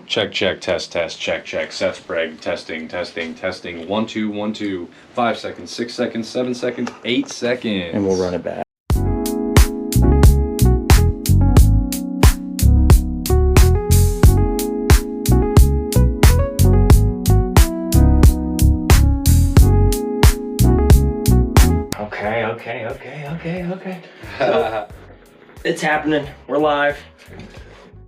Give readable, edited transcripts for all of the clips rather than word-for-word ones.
Check, test, check. Seth Sprague, testing. 1, 2, 1, 2. 5 seconds, 6 seconds, 7 seconds, 8 seconds. And we'll run it back. Okay. So, it's happening. We're live.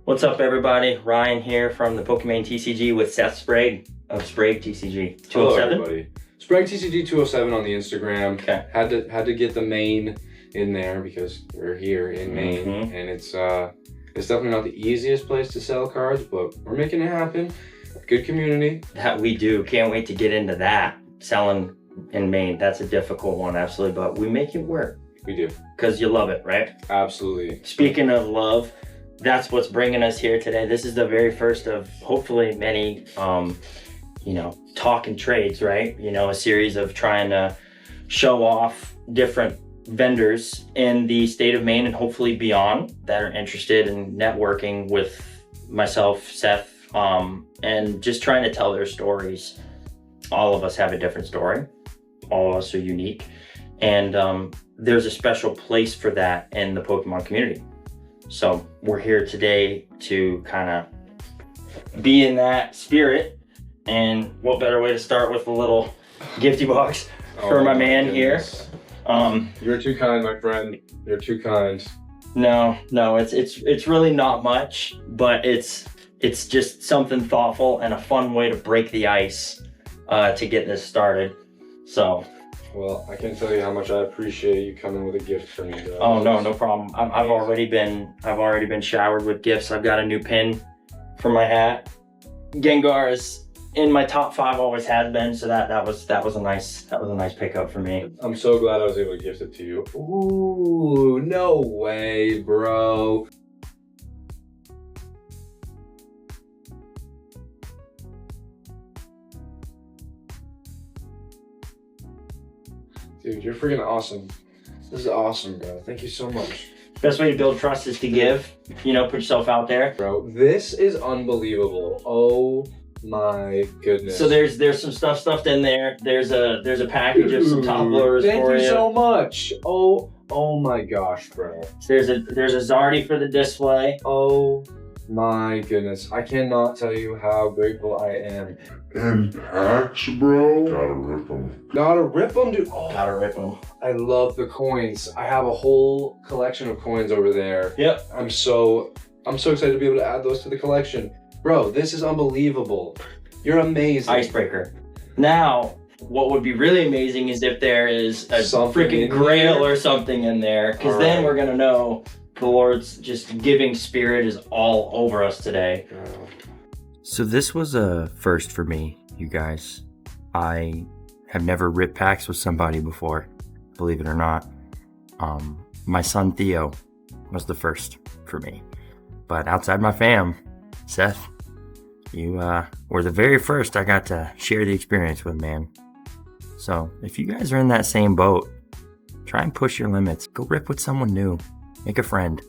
What's up, everybody? Ryan here from the PoKeMaiNE-TCG with Seth Sprague of Sprague TCG 207. Hello, everybody. Sprague TCG 207 on the Instagram. Okay. Had to get the Maine in there because we're here in Maine, and it's definitely not the easiest place to sell cards, but we're making it happen. Good community. That we do. Can't wait to get into that. Selling in Maine, that's a difficult one, absolutely, but we make it work. We do. Because you love it, right? Absolutely. Speaking of love, that's what's bringing us here today. This is the very first of hopefully many, talk and trades, right? A series of trying to show off different vendors in the state of Maine and hopefully beyond that are interested in networking with myself, Seth, and just trying to tell their stories. All of us have a different story. All of us are unique. And there's a special place for that in the Pokemon community. So we're here today to kind of be in that spirit. And what better way to start with a little gifty box for my man goodness. Here. You're too kind, my friend. You're too kind. No, it's really not much, but it's just something thoughtful and a fun way to break the ice to get this started. So. Well, I can't tell you how much I appreciate you coming with a gift for me, guys. Oh no problem. I've already been showered with gifts. I've got a new pin for my hat. Gengar is in my top 5, always has been. So that was a nice pickup for me. I'm so glad I was able to gift it to you. Ooh, no way, bro. Dude, you're freaking awesome. This is awesome, bro. Thank you so much. Best way to build trust is to give. Put yourself out there. Bro, this is unbelievable. Oh my goodness. So there's some stuff stuffed in there. There's a package of some topplers for you. Thank you so much. Oh my gosh, bro. There's a Zardy for the display. Oh my goodness. I cannot tell you how grateful I am. And packs, bro. Gotta rip them. Gotta rip them, dude. Oh, gotta rip them. I love the coins. I have a whole collection of coins over there. Yep. I'm so excited to be able to add those to the collection. Bro, this is unbelievable. You're amazing. Icebreaker. Now, what would be really amazing is if there is a something freaking grail or something in there, because then we're gonna know the Lord's just giving spirit is all over us today. So this was a first for me, you guys. I have never ripped packs with somebody before, believe it or not. My son Theo was the first for me. But outside my fam, Seth, you were the very first I got to share the experience with, man. So if you guys are in that same boat, try and push your limits. Go rip with someone new. Make a friend.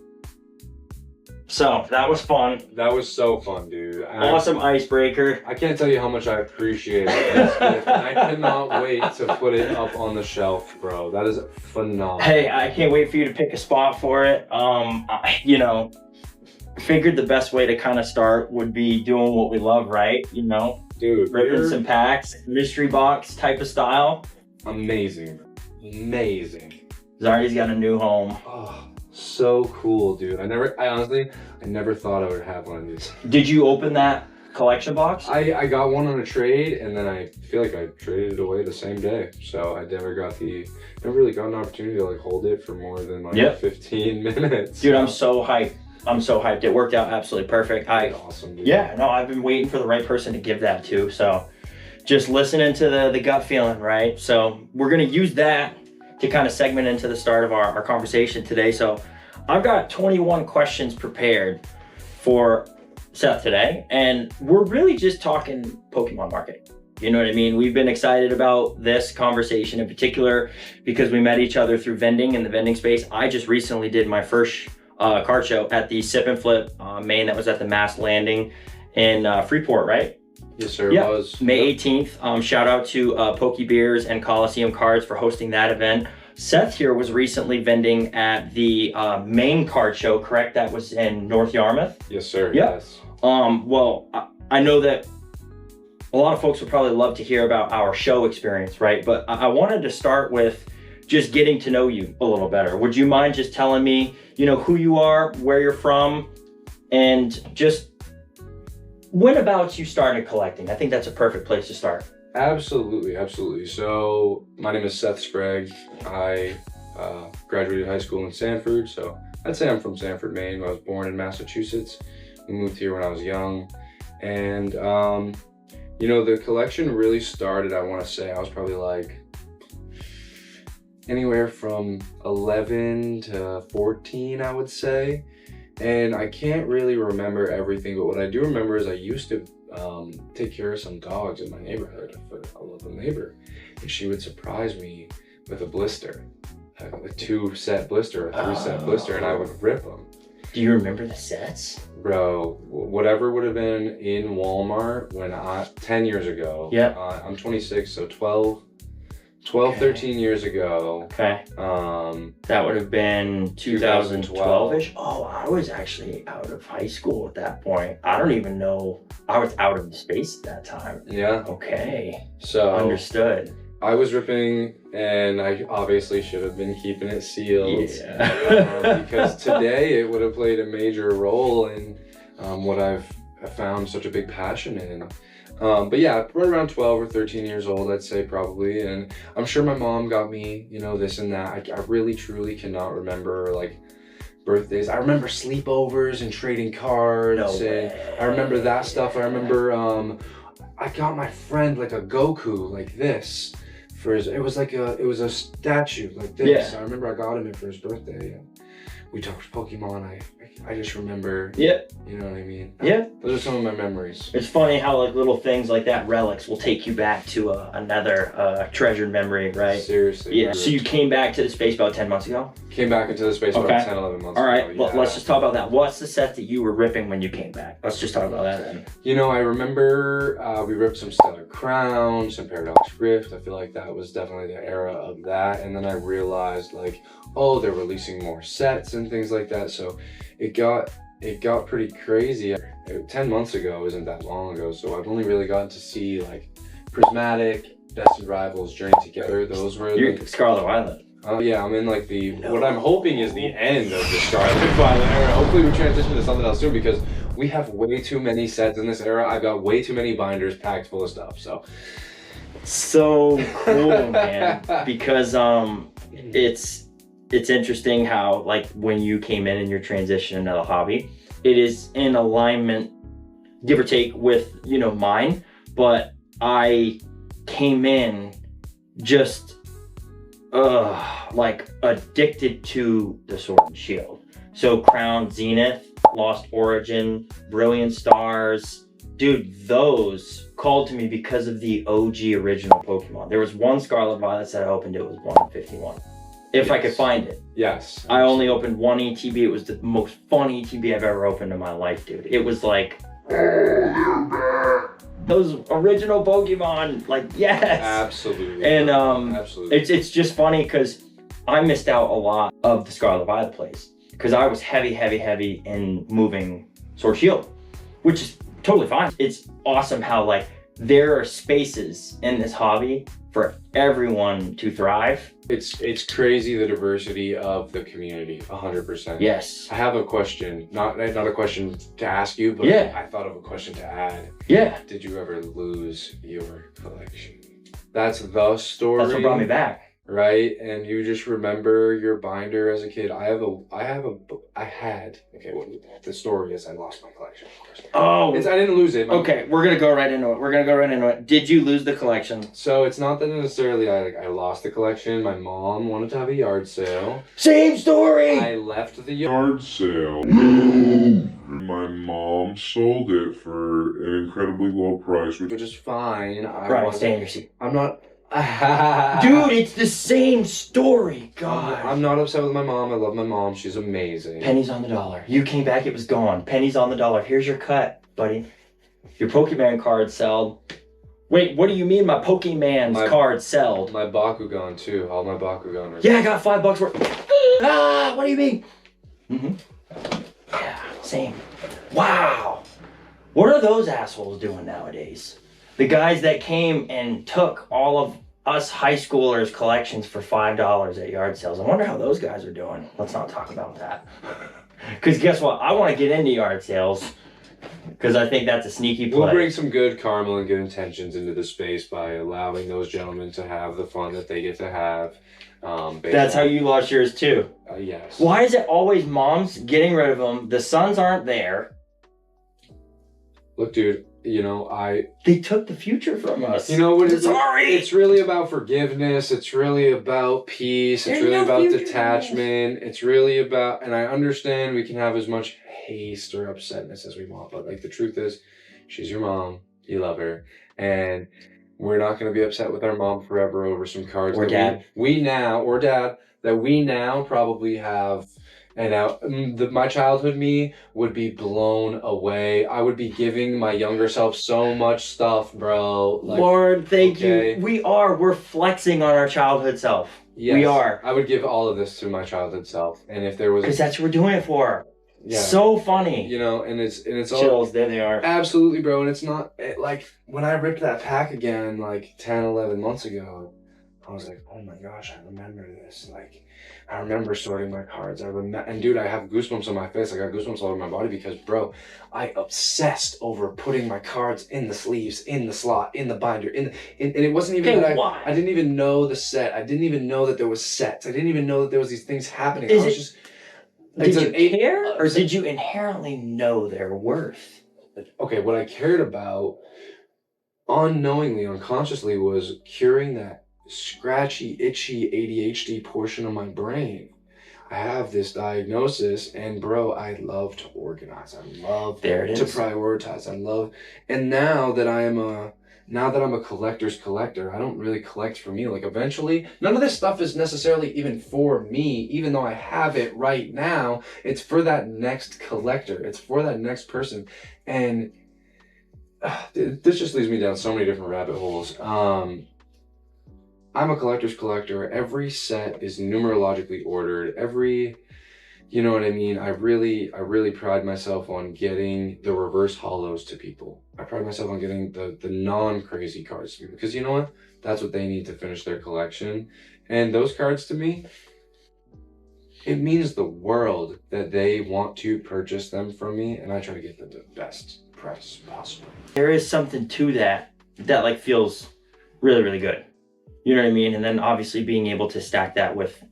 So that was fun. That was so fun, dude. Awesome icebreaker. I can't tell you how much I appreciate it. I cannot wait to put it up on the shelf, bro. That is phenomenal. Hey, I can't wait for you to pick a spot for it. Figured the best way to kind of start would be doing what we love, right? Dude, ripping some packs, mystery box type of style. Amazing. Zardy's got a new home. Oh, so cool, dude. I never thought I would have one of these. Did you open that collection box? I got one on a trade, and then I feel like I traded it away the same day. So I never really got an opportunity to hold it for more than 15 minutes. Dude, I'm so hyped. It worked out absolutely perfect. Awesome, dude. Yeah, no, I've been waiting for the right person to give that to. So just listening to the gut feeling, right? So we're gonna use that to kind of segment into the start of our conversation today. So I've got 21 questions prepared for Seth today, and we're really just talking Pokemon marketing. You know what I mean? We've been excited about this conversation in particular because we met each other through vending in the vending space. I just recently did my first card show at the Sip and Flip Maine that was at the Mass Landing. in Freeport, right? Yes, sir. Yeah, It was. May 18th. Shout out to Poke Beers and Coliseum Cards for hosting that event. Seth here was recently vending at the main card show, correct? That was in North Yarmouth? Yes, sir. Yep. Yes. Well, I know that a lot of folks would probably love to hear about our show experience, right? But I wanted to start with just getting to know you a little better. Would you mind just telling me, who you are, where you're from, and just when about you started collecting? I think that's a perfect place to start. Absolutely, absolutely. So my name is Seth Sprague. I graduated high school in Sanford, so I'd say I'm from Sanford, Maine. I was born in Massachusetts. We moved here when I was young, and the collection really started, I want to say, I was probably like anywhere from 11 to 14, I would say. And I can't really remember everything, but what I do remember is I used to take care of some dogs in my neighborhood for a local neighbor. And she would surprise me with a blister, a 2-set blister, a 3-set blister, and I would rip them. Do you remember the sets? Bro, whatever would have been in Walmart when 10 years ago. Yeah. I'm 26, so 12, okay. 13 years ago. Okay. That would have been 2012-ish. Oh, I was actually out of high school at that point. I don't even know. I was out of space at that time. Yeah. Okay. So understood. I was ripping, and I obviously should have been keeping it sealed. Yeah. Because today it would have played a major role in what I've found such a big passion in. But yeah, right around 12 or 13 years old, I'd say probably. And I'm sure my mom got me, this and that. I really, truly cannot remember like birthdays. I remember sleepovers and trading cards. No and way. I remember that stuff. I remember I got my friend like a Goku like this. It was a statue like this. Yeah. I remember I got him it for his birthday. And we talked Pokemon. I just remember. Yeah. You know what I mean? Yeah. Those are some of my memories. It's funny how like little things like that, relics, will take you back to another treasured memory, right? Seriously. Yeah. So you came back to the space about 10 months ago? Came back into the space about 10, 11 months All right. ago. Well, let's just talk about that. What's the set that you were ripping when you came back? Let's just talk about that then. I remember we ripped some Stellar Crown, some Paradox Rift. I feel like that was definitely the era of that. And then I realized like, oh, they're releasing more sets and things like that. So it got pretty crazy. 10 months ago isn't that long ago, so I've only really gotten to see like Prismatic, Destined Rivals, Journey Together. Those were You're Scarlet Violet. Yeah, I'm in like what I'm hoping is the end of the Scarlet Violet era. Hopefully we transition to something else soon because we have way too many sets in this era. I've got way too many binders packed full of stuff, So cool, man. Because it's interesting how like when you came in and your transition into the hobby, it is in alignment, give or take, with mine, but I came in just like addicted to the Sword and Shield. So Crown, Zenith, Lost Origin, Brilliant Stars, dude, those called to me because of the OG original Pokemon. There was one Scarlet Violet set I opened, it was 151. If I could find it. Yes. I only opened one ETB. It was the most fun ETB I've ever opened in my life, dude. It was like, those original Pokemon, like, yes. Absolutely. And absolutely. It's just funny because I missed out a lot of the Scarlet Violet plays because I was heavy in moving Sword Shield, which is totally fine. It's awesome how like there are spaces in this hobby for everyone to thrive. It's crazy the diversity of the community, 100%. Yes. I have a question, not a question to ask you, but yeah. I thought of a question to add. Yeah. Did you ever lose your collection? That's the story. That's what brought me back. Right? And you just remember your binder as a kid. The story is I lost my collection, of course. Oh. I didn't lose it. Okay, we're gonna go right into it. Did you lose the collection? So it's not that necessarily I lost the collection. My mom wanted to have a yard sale. Same story! I left the yard sale. My mom sold it for an incredibly low price. Which is fine. Right, stay in your seat. I'm not... Dude, it's the same story. God. I'm not upset with my mom. I love my mom. She's amazing. Pennies on the dollar. You came back, it was gone. Pennies on the dollar. Here's your cut, buddy. Your Pokemon card sell. Wait, what do you mean my Pokemon's card sell? My Bakugan too. All my Bakugan are. Yeah, I got $5 worth. Ah, what do you mean? Yeah, same. Wow. What are those assholes doing nowadays? The guys that came and took all of us high schoolers' collections for $5 at yard sales. I wonder how those guys are doing. Let's not talk about that. Because guess what? I want to get into yard sales. Because I think that's a sneaky play. We'll bring some good karma and good intentions into the space by allowing those gentlemen to have the fun that they get to have. That's how you lost yours too. Yes. Why is it always moms getting rid of them? The sons aren't there. Look, dude, you know, They took the future from us. You know what? Sorry. It's really about forgiveness. It's really about peace. It's really about detachment. It's really about, and I understand we can have as much haste or upsetness as we want, but like the truth is, she's your mom. You love her, and we're not going to be upset with our mom forever over some cards. Or dad. Or dad, that we now probably have. And now, my childhood me would be blown away. I would be giving my younger self so much stuff, bro. Like, Lord, thank you. We're flexing on our childhood self. Yes, we are. I would give all of this to my childhood self. And if there was... Because that's what we're doing it for. Yeah. So funny. You know, and it's all... Chills, there they are. Absolutely, bro. And it's not... like, when I ripped that pack again, like, 10, 11 months ago, I was like, oh my gosh, I remember this. Like... I remember sorting my cards. And dude, I have goosebumps on my face. I got goosebumps all over my body because, bro, I obsessed over putting my cards in the sleeves, in the slot, in the binder, and it wasn't even that I didn't even know the set. I didn't even know that there was sets. I didn't even know that there was these things happening. Did you care, or did you inherently know their worth? Okay, what I cared about, unknowingly, unconsciously, was curing that scratchy, itchy ADHD portion of my brain. I have this diagnosis, and bro, I love to organize. I love to prioritize. And now that I'm a collector's collector, I don't really collect for me. Like eventually, none of this stuff is necessarily even for me, even though I have it right now. It's for that next collector. It's for that next person. And this just leads me down so many different rabbit holes. I'm a collector's collector. Every set is numerologically ordered. You know what I mean? I really pride myself on getting the reverse holos to people. I pride myself on getting the non-crazy cards to people because you know what? That's what they need to finish their collection. And those cards to me, it means the world that they want to purchase them from me, and I try to get them the best price possible. There is something to that like feels really, really good. You know what I mean? And then obviously being able to stack that with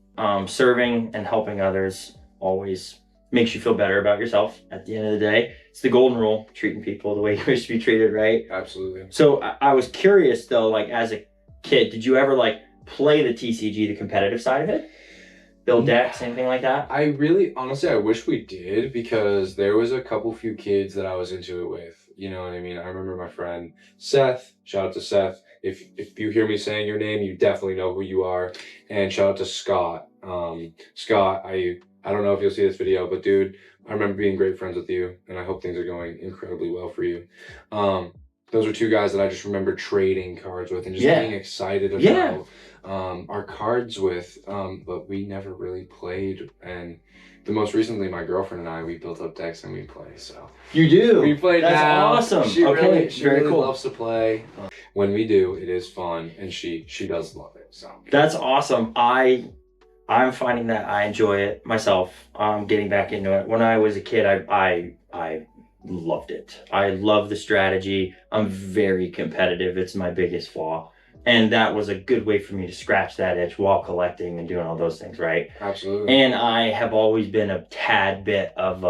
serving and helping others always makes you feel better about yourself at the end of the day. It's the golden rule, treating people the way you wish to be treated, right? Absolutely. So I was curious though, like as a kid, did you ever like play the TCG, the competitive side of it? Build decks, anything like that? Honestly, I wish we did because there was a few kids that I was into it with. You know what I mean? I remember my friend Seth, shout out to Seth. If you hear me saying your name, you definitely know who you are. And shout out to Scott. Scott, I don't know if you'll see this video, but dude, I remember being great friends with you, and I hope things are going incredibly well for you. Those are two guys that I just remember trading cards with and just being excited about our cards with, but we never really played. And the most recently, my girlfriend and I, we built up decks and we play. So you do? We play That's now. Awesome. She really cool. loves to play. When we do, it is fun, and she does love it. So that's awesome. I'm finding that I enjoy it myself. Getting back into it. When I was a kid, I loved it. I love the strategy. I'm very competitive. It's my biggest flaw. And that was a good way for me to scratch that itch while collecting and doing all those things, right? Absolutely. And I have always been a tad bit of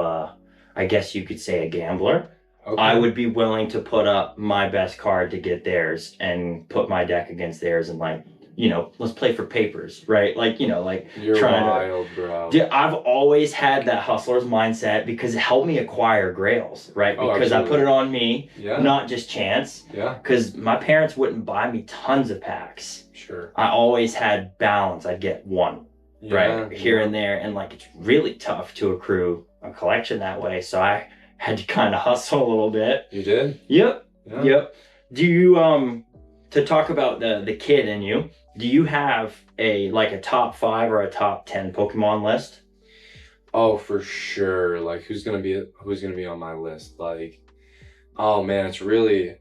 I guess you could say a gambler. Okay. I would be willing to put up my best card to get theirs and put my deck against theirs and like, you know, let's play for papers, right? Like, you know, like you're wild, bro. Yeah, I've always had that hustler's mindset because it helped me acquire grails, right? Because I put it on me, not just chance. Yeah. Because my parents wouldn't buy me tons of packs. Sure. I always had balance. I'd get one, right? Here and there. And like, it's really tough to accrue a collection that way. So I had to kind of hustle a little bit. You did? Yep. Yeah. Yep. Do you to talk about the kid in you, do you have a top 5 or a top 10 Pokemon list? Oh, for sure. Like who's gonna be on my list? Like, oh man, it's really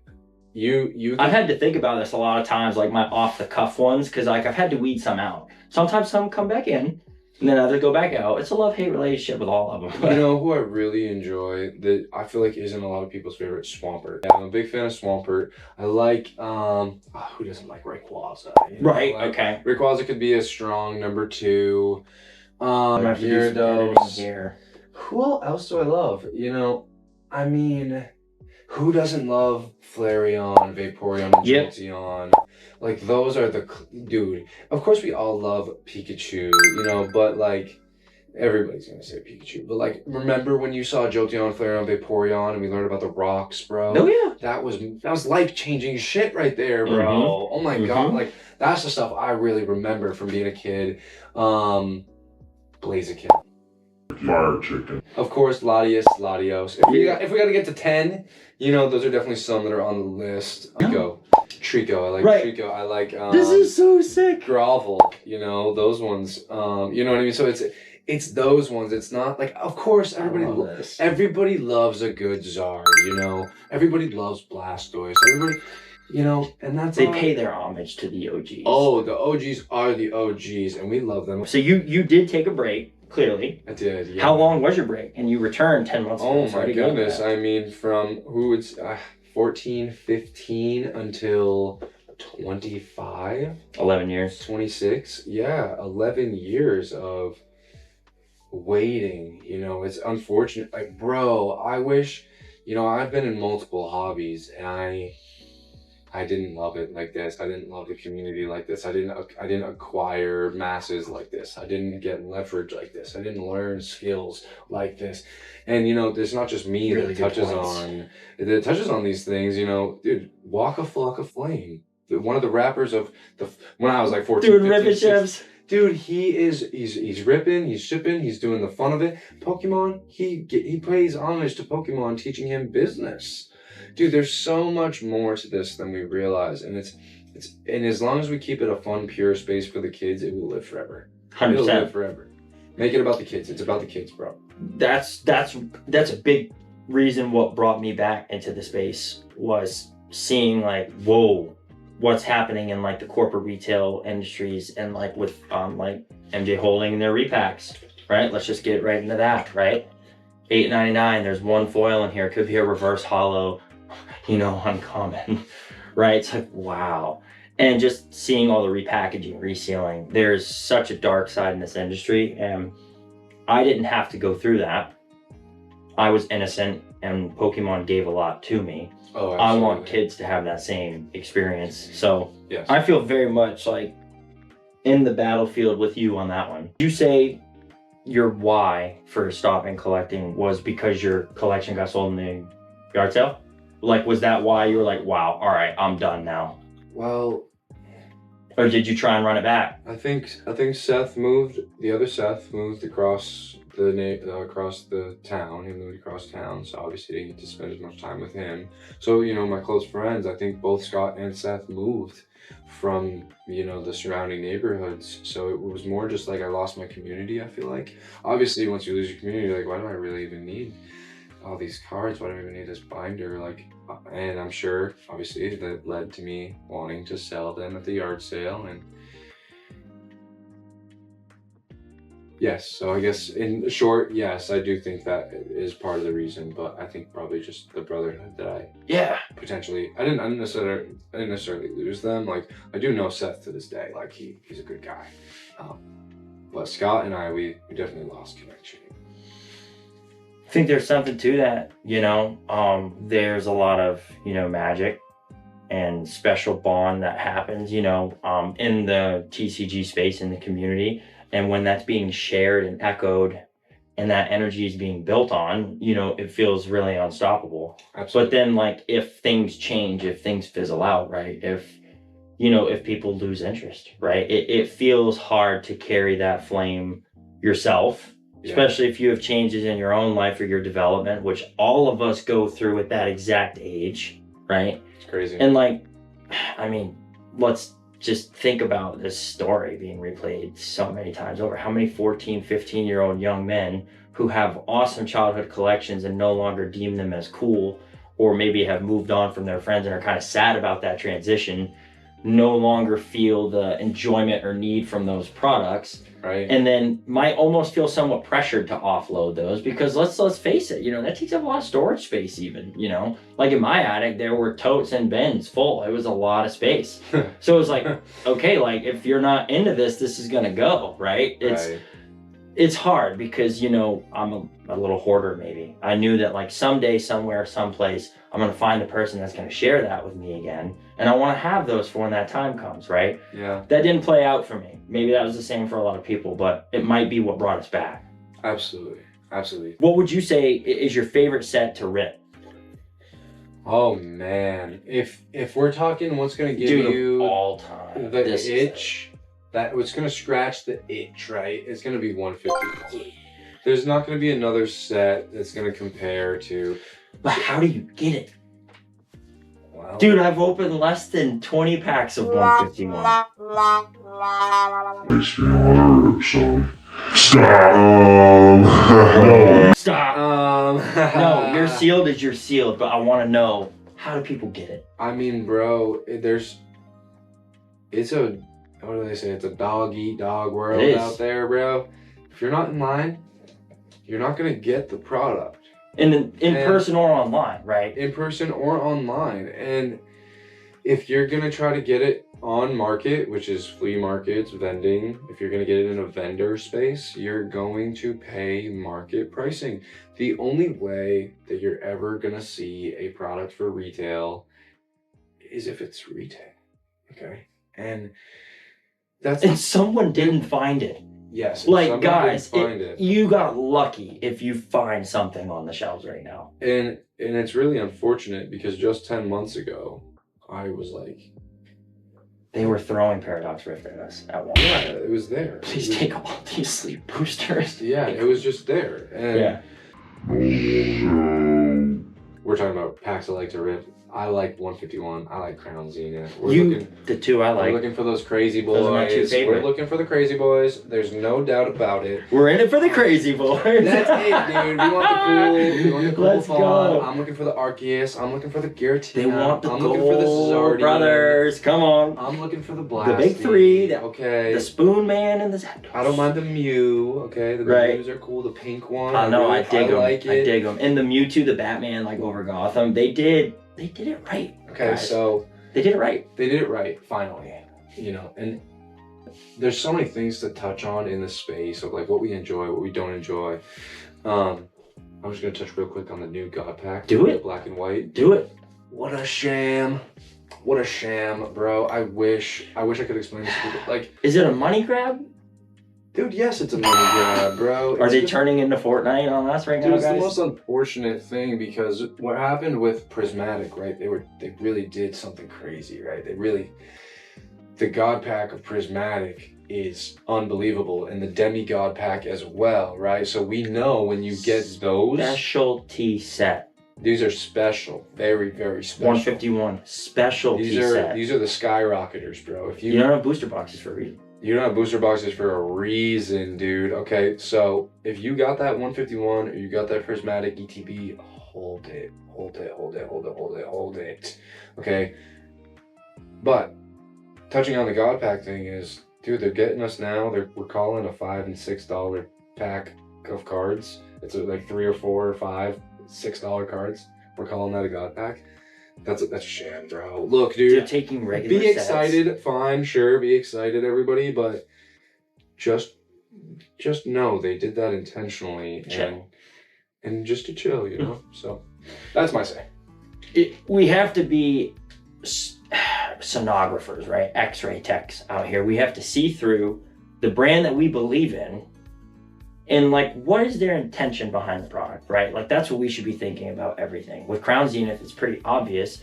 you. I've had to think about this a lot of times, like my off the cuff ones, because like I've had to weed some out. Sometimes some come back in, and then others go back out. It's a love-hate relationship with all of them. You know who I really enjoy that I feel like isn't a lot of people's favorite? Swampert. Yeah, I'm a big fan of Swampert. I like who doesn't like Rayquaza? You know, Right. like, Okay. Rayquaza could be a strong number 2. I'm gonna have to do some editing Gyarados. here. Who else do I love? You know, I mean, who doesn't love Flareon, Vaporeon, and Yep. Jolteon? Like those are dude. Of course, we all love Pikachu, you know, but like everybody's gonna say Pikachu. But like, remember when you saw Jolteon, Flareon, Vaporeon, and we learned about the rocks, bro? Oh yeah. That was life changing shit right there, bro. Mhm. Oh my god, like that's the stuff I really remember from being a kid. Blaziken. Fire chicken. Of course, Latios. If we got to get to 10, you know, those are definitely some that are on the list. Trico. I like Right. Trico. I like This is so sick. Gravel. You know, those ones. You know what I mean? So it's those ones. It's not like, of course, everybody loves a good Zard. You know, everybody loves Blastoise. Everybody, you know, and that's They all. pay their homage to the OGs. Oh, the OGs are the OGs, and we love them. So you did take a break, clearly. I did. Yeah. How long was your break? And you returned 10 months ago. Oh so I my didn't know goodness. that. I mean, from 14, 15 until 25, 11 years. 26. Yeah, 11 years of waiting. You know, it's unfortunate. Like, bro, I wish, you know, I've been in multiple hobbies and I didn't love it like this. I didn't love the community like this. I didn't acquire masses like this. I didn't get leverage like this. I didn't learn skills like this. And you know, there's not just me Really that good touches on these things. You know, dude, Walk a Flock of Flame. One of the rappers of when I was like 14, Dude, 15, ripping 16. chefs. Dude, he's ripping, he's shipping, he's doing the fun of it. Pokemon, he pays homage to Pokemon, teaching him business. Dude, there's so much more to this than we realize, and it's and as long as we keep it a fun, pure space for the kids, it will live forever. 100%. It'll live forever. Make it about the kids. It's about the kids, bro. That's a big reason what brought me back into the space was seeing like, whoa, what's happening in like the corporate retail industries and like with like MJ Holding and their repacks, right? Let's just get right into that, right? $8.99. There's one foil in here. It could be a reverse hollow, you know, uncommon, right? It's like, wow. And just seeing all the repackaging, resealing, there's such a dark side in this industry, and I didn't have to go through that. I was innocent, and Pokemon gave a lot to me. Oh, I want kids to have that same experience. So yes. I feel very much like in the battlefield with you on that one. You say your why for stopping collecting was because your collection got sold in the yard sale? Like, was that why you were like, wow, all right, I'm done now? Well, or did you try and run it back? I think Seth moved. The other Seth moved across the town. He moved across town, so obviously I didn't get to spend as much time with him. So you know, my close friends, I think both Scott and Seth moved from, you know, the surrounding neighborhoods. So it was more just like I lost my community. I feel like obviously once you lose your community, you're like, why do I really even need all these cards? Why do I even need this binder? Like, and I'm sure obviously that led to me wanting to sell them at the yard sale. And yes, so I guess in short, yes, I do think that is part of the reason, but I think probably just the brotherhood that I potentially I didn't necessarily lose them. Like, I do know Seth to this day, like he's a good guy, but Scott and I we definitely lost connection. I think there's something to that, you know. There's a lot of, you know, magic and special bond that happens, you know, in the TCG space, in the community. And when that's being shared and echoed and that energy is being built on, you know, it feels really unstoppable. Absolutely. But then, like, if things change, if things fizzle out, right? If, you know, if people lose interest, right? It feels hard to carry that flame yourself especially if you have changes in your own life or your development, which all of us go through at that exact age, right? It's crazy. And like, I mean, let's just think about this story being replayed so many times over. How many 14, 15-year-old young men who have awesome childhood collections and no longer deem them as cool, or maybe have moved on from their friends and are kind of sad about that transition, no longer feel the enjoyment or need from those products, right? And then might almost feel somewhat pressured to offload those, because let's face it, you know, that takes up a lot of storage space. Even, you know, like in my attic there were totes and bins full. It was a lot of space. So it was like, okay, like if you're not into this is gonna go, right? It's hard because, you know, I'm a little hoarder maybe. I knew that like someday, somewhere, someplace, I'm gonna find the person that's gonna share that with me again. And I wanna have those for when that time comes, right? Yeah. That didn't play out for me. Maybe that was the same for a lot of people, but it might be what brought us back. Absolutely. Absolutely. What would you say is your favorite set to rip? Oh man. If we're talking what's gonna give Dude, you all time. the itch, that what's gonna scratch the itch, right? It's gonna be 150. There's not gonna be another set that's gonna compare to. But how do you get it? Wow. Dude, I've opened less than 20 packs of 151. Makes me wanna rip some. Stop. Stop. No, you're sealed as you're sealed, but I want to know, how do people get it? I mean, bro, it's a, what do they say? It's a dog eat dog world out there, bro. If you're not in line, you're not gonna get the product. In person or online, right? In person or online. And if you're gonna try to get it on market, which is flea markets, vending, if you're gonna get it in a vendor space, you're going to pay market pricing. The only way that you're ever gonna see a product for retail is if it's retail, okay? And that's... And someone didn't find it. Yes. Like, guys, you got lucky if you find something on the shelves right now. And it's really unfortunate because just 10 months ago, I was like... They were throwing Paradox Rift at us at one. Yeah, it was there. Please take all these sleep boosters. Yeah, it was just there. And yeah. We're talking about packs I like to rip. I like 151. I like Crown Zenith. The two I like. We're looking for those crazy boys. Those are my two favorite. We're looking for the crazy boys. There's no doubt about it. We're in it for the crazy boys. That's it, dude. We want the cool. We want the cool Let's fun. go. I'm looking for the Arceus. I'm looking for the Giratina. They want the I'm gold looking for the Zardian. brothers. Come on. I'm looking for the Blast. The big three. Okay. The Spoon Man and the Zapdos. I don't mind the Mew. Okay. The Mews are cool. The pink one. I know. I dig them. Like it. I dig them. And the Mewtwo, the Batman, like over Gotham. They did it right. Okay, guys. So they did it right. They did it right, finally. You know, and there's so many things to touch on in the space of like what we enjoy, what we don't enjoy. I'm just gonna touch real quick on the new God Pack. Do it. Black and white. Do it. What a sham. What a sham, bro. I wish I could explain this to people. Like, is it a money grab? Dude, yes, it's a money grab, bro. Are they turning into Fortnite on us right now, guys? It's the most unfortunate thing because what happened with Prismatic, right? They really did something crazy, right? The God Pack of Prismatic is unbelievable, and the Demigod Pack as well, right? So we know when you get those specialty set. These are special, very, very special. 151 specialty set. These are the skyrocketers, bro. If you don't have booster boxes for a reason. You don't have booster boxes for a reason, dude. Okay, so if you got that 151 or you got that Prismatic ETB, hold it. Okay? But touching on the God Pack thing is, dude, they're getting us now. We're calling a $5 and $6 pack of cards. It's like 3 or 4 or 5 $6 cards. We're calling that a God Pack. That's a sham, bro. Look, dude. You're taking regular Be excited, sets. fine, sure, be excited, everybody, but just know they did that intentionally and just to chill, you know? So that's my say. We have to be sonographers, right? X-ray techs out here. We have to see through the brand that we believe in. And like, what is their intention behind the product, right? Like, that's what we should be thinking about everything. With Crown Zenith, it's pretty obvious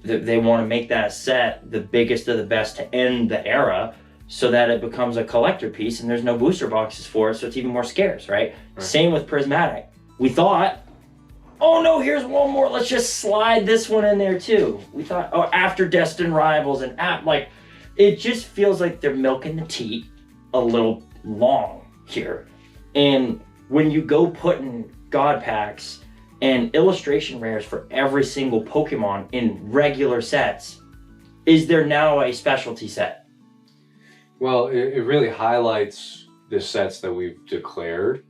that they want to make that set the biggest of the best to end the era. so that it becomes a collector piece and there's no booster boxes for it, so it's even more scarce, right? Same with prismatic. We thought, oh no, here's one more, let's just slide this one in there too. We thought, oh, after Destined Rivals and like, it just feels like they're milking the teat a little long here. And when you go putting God packs and illustration rares for every single Pokemon in regular sets, is there now a specialty set? Well, it really highlights the sets that we've declared,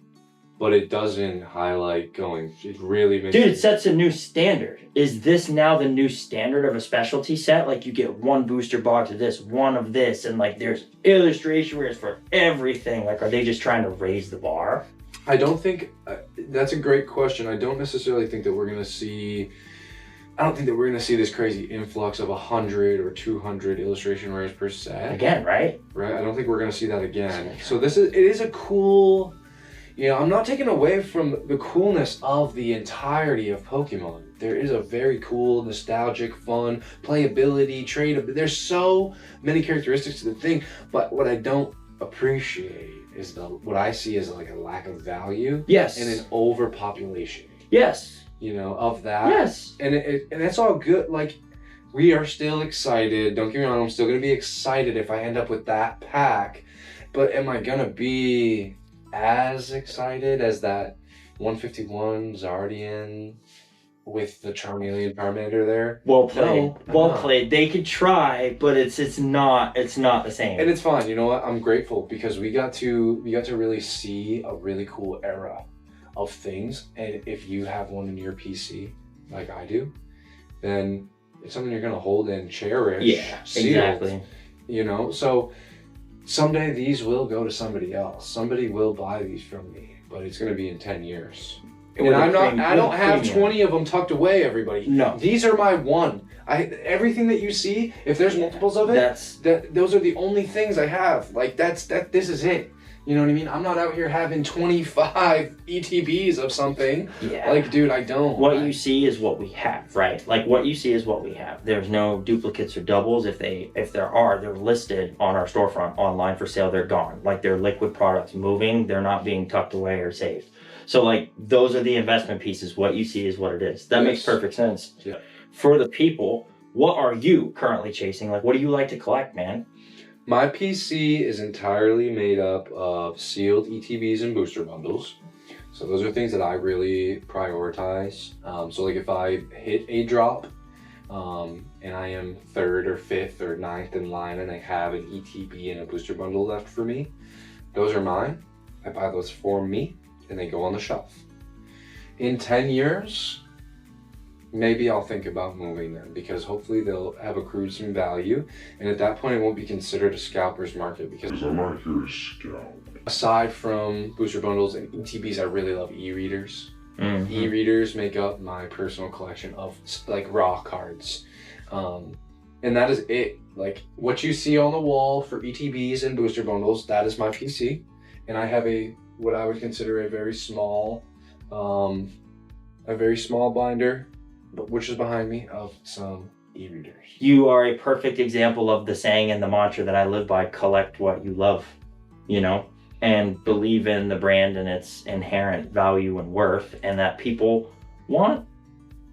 but it doesn't highlight going. It really makes. Dude, it sets a new standard. Is this now the new standard of a specialty set? Like you get one booster box of this, one of this, and like there's illustration rares for everything. Like, are they just trying to raise the bar? I don't think that's a great question. I don't necessarily think that we're gonna see. I don't think that we're gonna see this crazy influx of 100 or 200 illustration rares per set. Again, right? Right. I don't think we're gonna see that again. So it is a cool. You know, I'm not taking away from the coolness of the entirety of Pokemon. There is a very cool, nostalgic, fun, playability, trade. There's so many characteristics to the thing, but what I don't appreciate is what I see as like a lack of value. Yes. And an overpopulation. Yes. You know, of that. Yes. And and it's all good. Like, we are still excited. Don't get me wrong, I'm still gonna be excited if I end up with that pack. But am I gonna be as excited as that 151 Zardian with the Charmeleon Charmander there? Well played. No, well played. They could try, but it's not the same. And it's fine. You know what? I'm grateful because we got to really see a really cool era of things. And if you have one in your PC, like I do, then it's something you're gonna hold and cherish. Yeah, sealed, exactly. You know, so someday these will go to somebody else. Somebody will buy these from me, but it's going to be in 10 years. And I don't have 20 of them tucked away, everybody. No. These are my one. Everything that you see, if there's multiples of it, those are the only things I have. Like this is it. You know what I mean? I'm not out here having 25 ETBs of something. Yeah. Like, dude, I don't. What you see is what we have, right? Like what you see is what we have. There's no duplicates or doubles. If there are, they're listed on our storefront online for sale. They're gone. Like they're liquid products moving. They're not being tucked away or saved. So like those are the investment pieces. What you see is what it is. That makes perfect sense. Yeah. For the people, what are you currently chasing? Like what do you like to collect, man? My PC is entirely made up of sealed ETBs and booster bundles. So those are things that I really prioritize. So like if I hit a drop and I am 3rd or 5th or 9th in line and I have an ETB and a booster bundle left for me, those are mine. I buy those for me and they go on the shelf. In 10 years, maybe I'll think about moving them because hopefully they'll have accrued some value, and at that point it won't be considered a scalper's market because I'm not here to scalp. Aside from booster bundles and ETBs, I really love e-readers. Mm-hmm. E-readers make up my personal collection of like raw cards, and that is it. Like what you see on the wall for ETBs and booster bundles, that is my PC, and I have what I would consider a very small binder, which is behind me, of some e-readers. You are a perfect example of the saying and the mantra that I live by: collect what you love, you know, and believe in the brand and its inherent value and worth, and that people want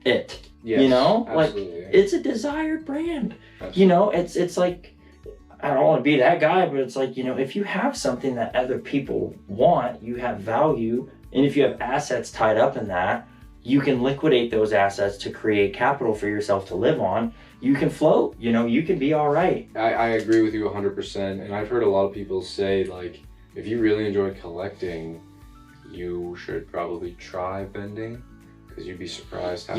it. Yes, you know, absolutely. like it's a desired brand. Absolutely. You know, it's like, I don't want to be that guy, but it's like, you know, if you have something that other people want, you have value, and if you have assets tied up in that, you can liquidate those assets to create capital for yourself to live on. You can float, you know, you can be all right. I agree with you 100%. And I've heard a lot of people say, like, if you really enjoy collecting, you should probably try vending, because you'd be surprised how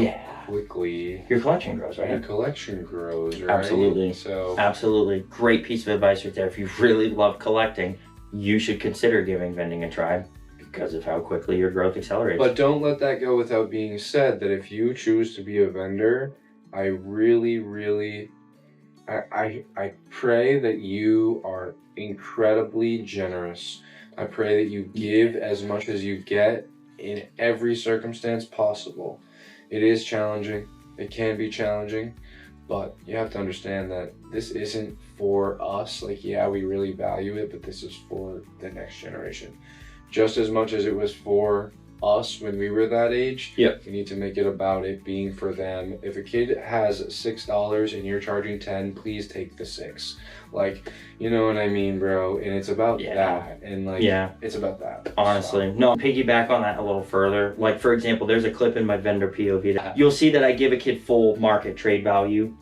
quickly your collection grows, right? Your collection grows, right? Absolutely. So absolutely. Great piece of advice right there. If you really love collecting, you should consider giving vending a try, because of how quickly your growth accelerates. But don't let that go without being said that if you choose to be a vendor, I really, really, I pray that you are incredibly generous. I pray that you give as much as you get in every circumstance possible. It is challenging. It can be challenging, But you have to understand that this isn't for us. Like, yeah, we really value it, but this is for the next generation. Just as much as it was for us when we were that age, Yep. we need to make it about it being for them. If a kid has $6 and you're charging 10, please take the 6. Like, you know what I mean, bro? And it's about that. And like, it's about that. Honestly, no, piggyback on that a little further. Like, for example, there's a clip in my vendor POV that you'll see that I give a kid full market trade value.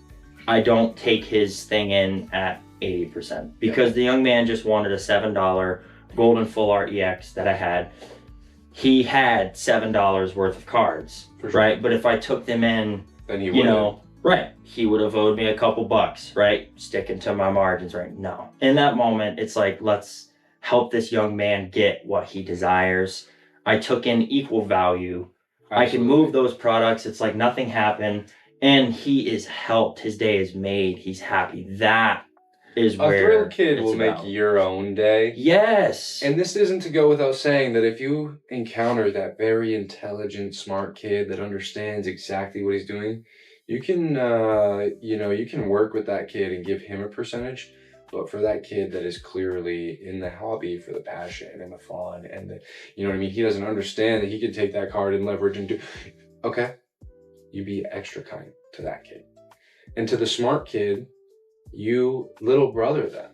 I don't take his thing in at 80% because the young man just wanted a $7 golden full art EX that I had. He had $7 worth of cards, right? But if I took them in, then he would, right, he would have owed me a couple bucks, right? Sticking to my margins, right? No. In that moment, it's like, let's help this young man get what he desires. I took in equal value. Absolutely. I can move those products. It's like nothing happened. And he is helped. His day is made. He's happy. That is where a thrilled kid will make your own day. Yes. And this isn't to go without saying that if you encounter that very intelligent, smart kid that understands exactly what he's doing, you can, you can work with that kid and give him a percentage. But for that kid that is clearly in the hobby for the passion and the fun and the, you know what I mean? He doesn't understand that he can take that card and leverage and do, okay, you be extra kind to that kid. And to the smart kid, you little brother them.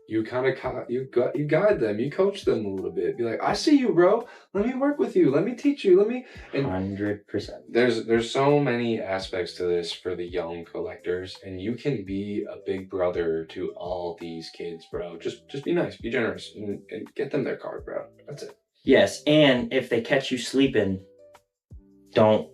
You kind of you guide them, you coach them a little bit. Be like, I see you, bro. Let me work with you. Let me teach you. Let me. And 100%. There's so many aspects to this for the young collectors, and you can be a big brother to all these kids, bro. Just be nice, be generous, and get them their card, bro. That's it. Yes, and if they catch you sleeping, don't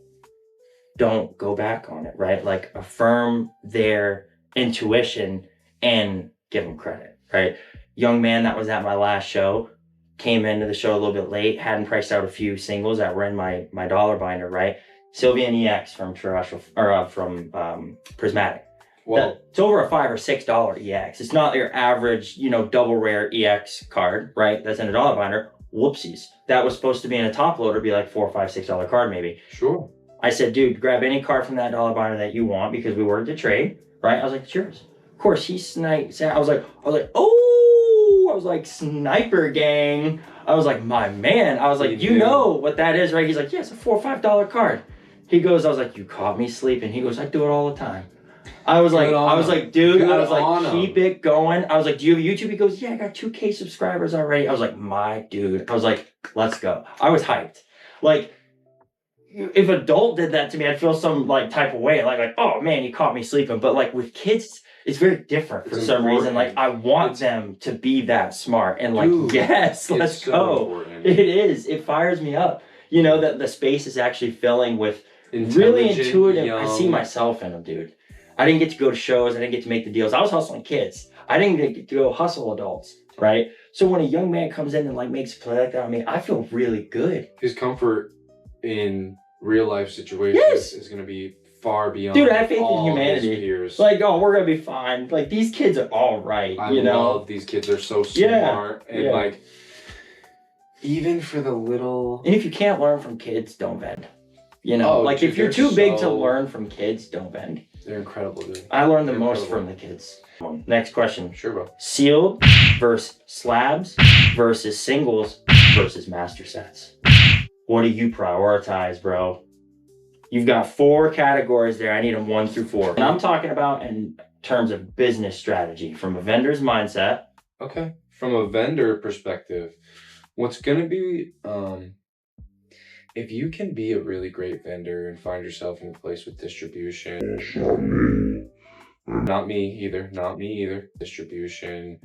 go back on it, right? Like, affirm their intuition and give them credit, right? Young man that was at my last show came into the show a little bit late, hadn't priced out a few singles that were in my dollar binder, right? Sylvian EX from terrestrial or from Prismatic. Well, it's over a $5 or $6 EX. It's not your average, double rare EX card, right? That's in a dollar binder. Whoopsies. That was supposed to be in a top loader, be like $4, $5, $6 card maybe. Sure. I said, dude, grab any card from that dollar binder that you want because we worked a trade, right? I was like, it's yours. Of course, he sniped. I was like, oh, I was like, sniper gang. I was like, my man. I was like, you know what that is, right? He's like, yeah, it's a $4 or $5 card. He goes, I was like, you caught me sleeping. He goes, I do it all the time. I was like, dude, I was like, keep it going. I was like, do you have YouTube? He goes, yeah, I got 2K subscribers already. I was like, my dude. I was like, let's go. I was hyped. Like, if an adult did that to me, I'd feel some like type of way, like, oh man, you caught me sleeping. But like with kids, it's very different for some reason. Like, I want them to be that smart and like, dude, yes, let's go. It is. It fires me up. That the space is actually filling with really intuitive. Young. I see myself in them, dude. I didn't get to go to shows. I didn't get to make the deals. I was hustling kids. I didn't get to go hustle adults, right? So when a young man comes in and like makes a play like that on me, I feel really good. His comfort in real life situations is going to be far beyond. Dude, I have faith in humanity. Like, oh, we're going to be fine. Like, these kids are all right. I love these kids. They're so smart. And like, even for the little. And if you can't learn from kids, don't vend. Like, if you're too big to learn from kids, don't vend. They're incredible, dude. I learned the most from the kids. Next question. Sure, bro. Sealed versus slabs versus singles versus master sets. What do you prioritize, bro? You've got 4 categories there. I need them 1 through 4. And I'm talking about in terms of business strategy from a vendor's mindset. Okay. From a vendor perspective, what's going to be, if you can be a really great vendor and find yourself in a place with distribution, not me either, distribution,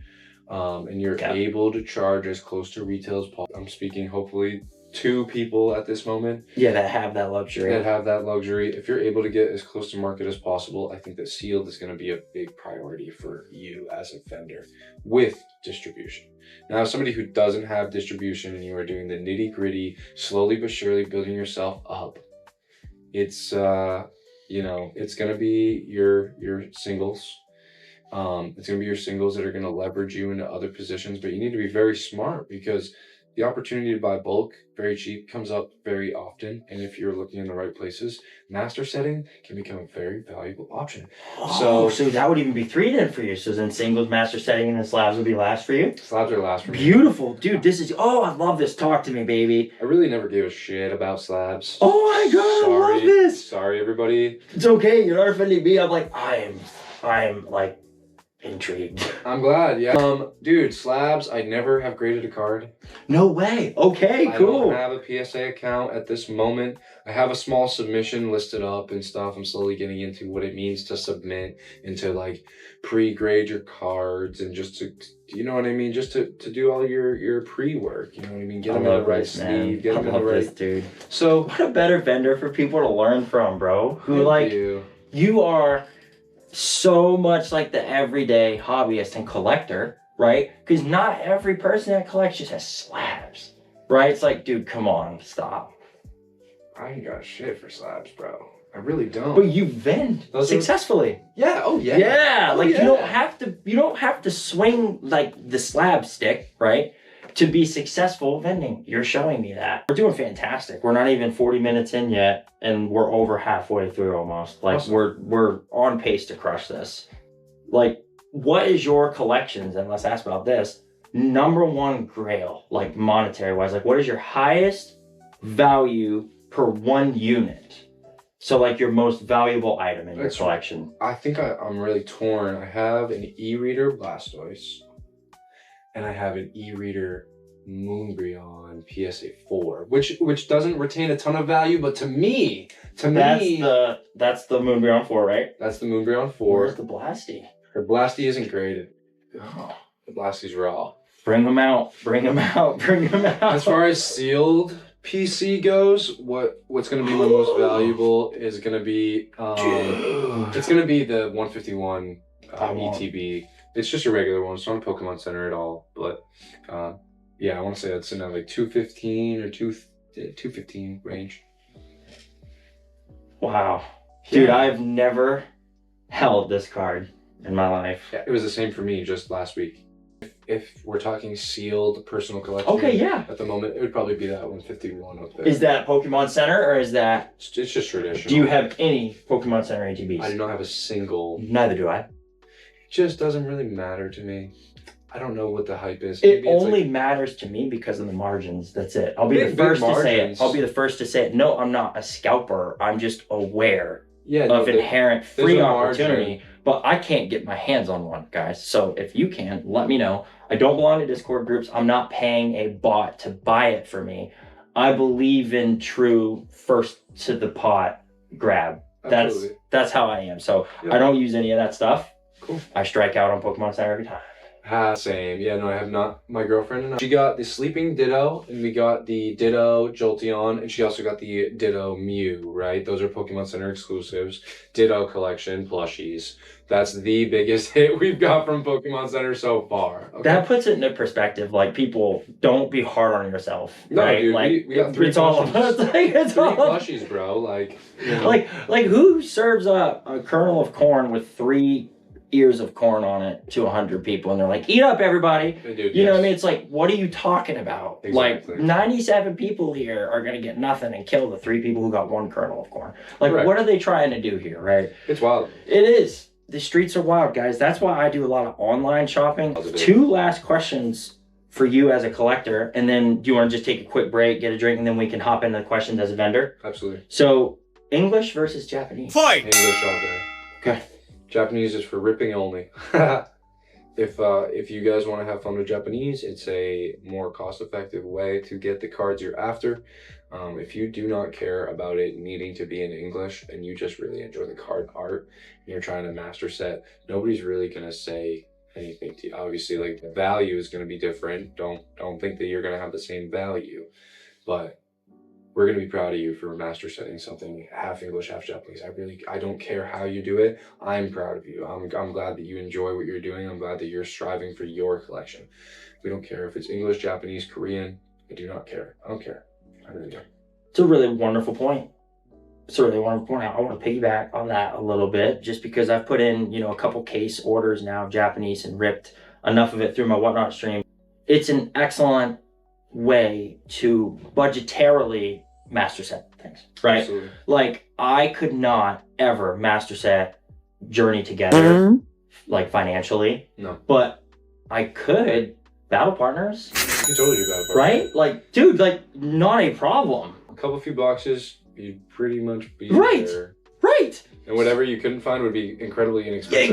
and you're able to charge as close to retail as possible. I'm speaking hopefully 2 people at this moment. Yeah, that have that luxury. If you're able to get as close to market as possible, I think that sealed is going to be a big priority for you as a vendor with distribution. Now, as somebody who doesn't have distribution and you are doing the nitty gritty, slowly but surely building yourself up, it's it's going to be your singles. It's going to be your singles that are going to leverage you into other positions, but you need to be very smart because the opportunity to buy bulk very cheap comes up very often. And if you're looking in the right places, master setting can become a very valuable option. So that would even be 3 then for you. So then singles, master setting, and then slabs would be last for you? Slabs are last for me. Beautiful. Dude, this is, I love this. Talk to me, baby. I really never gave a shit about slabs. Oh my God, I love this. Sorry, everybody. It's okay. You're not offending me. I'm like, I am like intrigued. I'm glad, yeah. Dude, slabs, I never have graded a card. No way. Okay, cool. I don't have a PSA account at this moment. I have a small submission listed up and stuff. I'm slowly getting into what it means to submit and to like pre-grade your cards and just to, you know what I mean? Just to do all your pre-work, you know what I mean? Get them in the right sleeve, get them in the right... dude. So... What a better vendor for people to learn from, bro. Who like, you are so much like the everyday hobbyist and collector, right? Because not every person that collects just has slabs, right? It's like, dude, come on, stop. I ain't got shit for slabs, bro. I really don't. But you vend successfully. Yeah. Oh yeah. Yeah. Like you don't have to swing like the slab stick, right? To be successful vending. You're showing me that. We're doing fantastic. We're not even 40 minutes in yet, and we're over halfway through almost. Like awesome. We're on pace to crush this. Like, what is your collections, and let's ask about this, #1 grail, like monetary wise? Like, what is your highest value per 1 unit? So like your most valuable item in your collection. I think I'm really torn. I have an e-reader Blastoise. And I have an e-reader Moonbreon PSA 4, which doesn't retain a ton of value, but to me, that's the Moonbreon 4, right? That's the Moonbreon 4. Where's the Blasty? Her Blasty isn't graded. Oh, the Blasty's raw. Bring them out. Bring them out. Bring them out. As far as sealed PC goes, what's going to be my most valuable is going to be it's going to be the 151 ETB. It's just a regular one. It's not a Pokemon Center at all. But yeah, I want to say that's in that like 215 or 215 range. Wow. Dude, I've never held this card in my life. Yeah, it was the same for me just last week. If we're talking sealed personal collection, okay, yeah. At the moment, it would probably be that 151 up there. Is that Pokemon Center or is that? It's just traditional. Do you have any Pokemon Center ATBs? I do not have a single. Neither do I. It just doesn't really matter to me. I don't know what the hype is. It only matters to me because of the margins. That's it. I'll be the first to say it. I'll be the first to say it. No, I'm not a scalper. I'm just aware of inherent free opportunity. But I can't get my hands on one, guys. So if you can, let me know. I don't belong to Discord groups. I'm not paying a bot to buy it for me. I believe in true first to the pot grab. That's how I am. So I don't use any of that stuff. Cool. I strike out on Pokemon Center every time. Same. Yeah, no, I have not. My girlfriend and I, she got the Sleeping Ditto, and we got the Ditto Jolteon, and she also got the Ditto Mew, right? Those are Pokemon Center exclusives. Ditto collection plushies. That's the biggest hit we've got from Pokemon Center so far. Okay? That puts it into perspective. Like, people, don't be hard on yourself. No, right? dude, like, we got 3 it's all of us. Like, it's three all plushies, bro. Like, you know. like who serves up a kernel of corn with 3 ears of corn on it to 100 people and they're like, eat up everybody. Dude, you know what I mean? It's like, what are you talking about? Exactly. Like 97 people here are gonna get nothing and kill the 3 people who got 1 kernel of corn. Like, right. What are they trying to do here, right? It's wild. It is. The streets are wild, guys. That's why I do a lot of online shopping. 2 last questions for you as a collector, and then do you want to just take a quick break, get a drink, and then we can hop into the questions as a vendor? Absolutely. So, English versus Japanese? Fight! English all day. Okay. Japanese is for ripping only. If you guys want to have fun with Japanese, it's a more cost-effective way to get the cards you're after. If you do not care about it needing to be in English and you just really enjoy the card art and you're trying to master set, nobody's really gonna say anything to you. Obviously, like, the value is gonna be different. Don't think that you're gonna have the same value, but we're gonna be proud of you for master setting something half English, half Japanese. I don't care how you do it. I'm proud of you. I'm glad that you enjoy what you're doing. I'm glad that you're striving for your collection. We don't care if it's English, Japanese, Korean. I do not care. I don't care. I really don't. It's a really wonderful point. I want to piggyback on that a little bit, just because I've put in, a couple case orders now of Japanese and ripped enough of it through my Whatnot stream. It's an excellent way to budgetarily master set things, right? Absolutely. Like, I could not ever master set Journey together, like financially. No. But I could battle partners, You can totally do that. right? Like, dude, like, not a problem. A few boxes, you'd pretty much be Right. there. Right. And whatever you couldn't find would be incredibly inexpensive.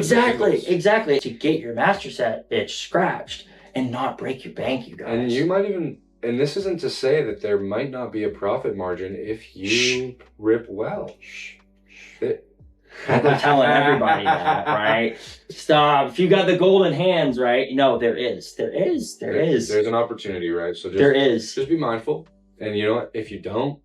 Exactly. To get your master set itch scratched and not break your bank, you guys. And you might even, and this isn't to say that there might not be a profit margin if you rip well. I'm telling everybody that, right? Stop. If you got the golden hands, right? No, there is. There's an opportunity, right? So just be mindful. And you know what? If you don't,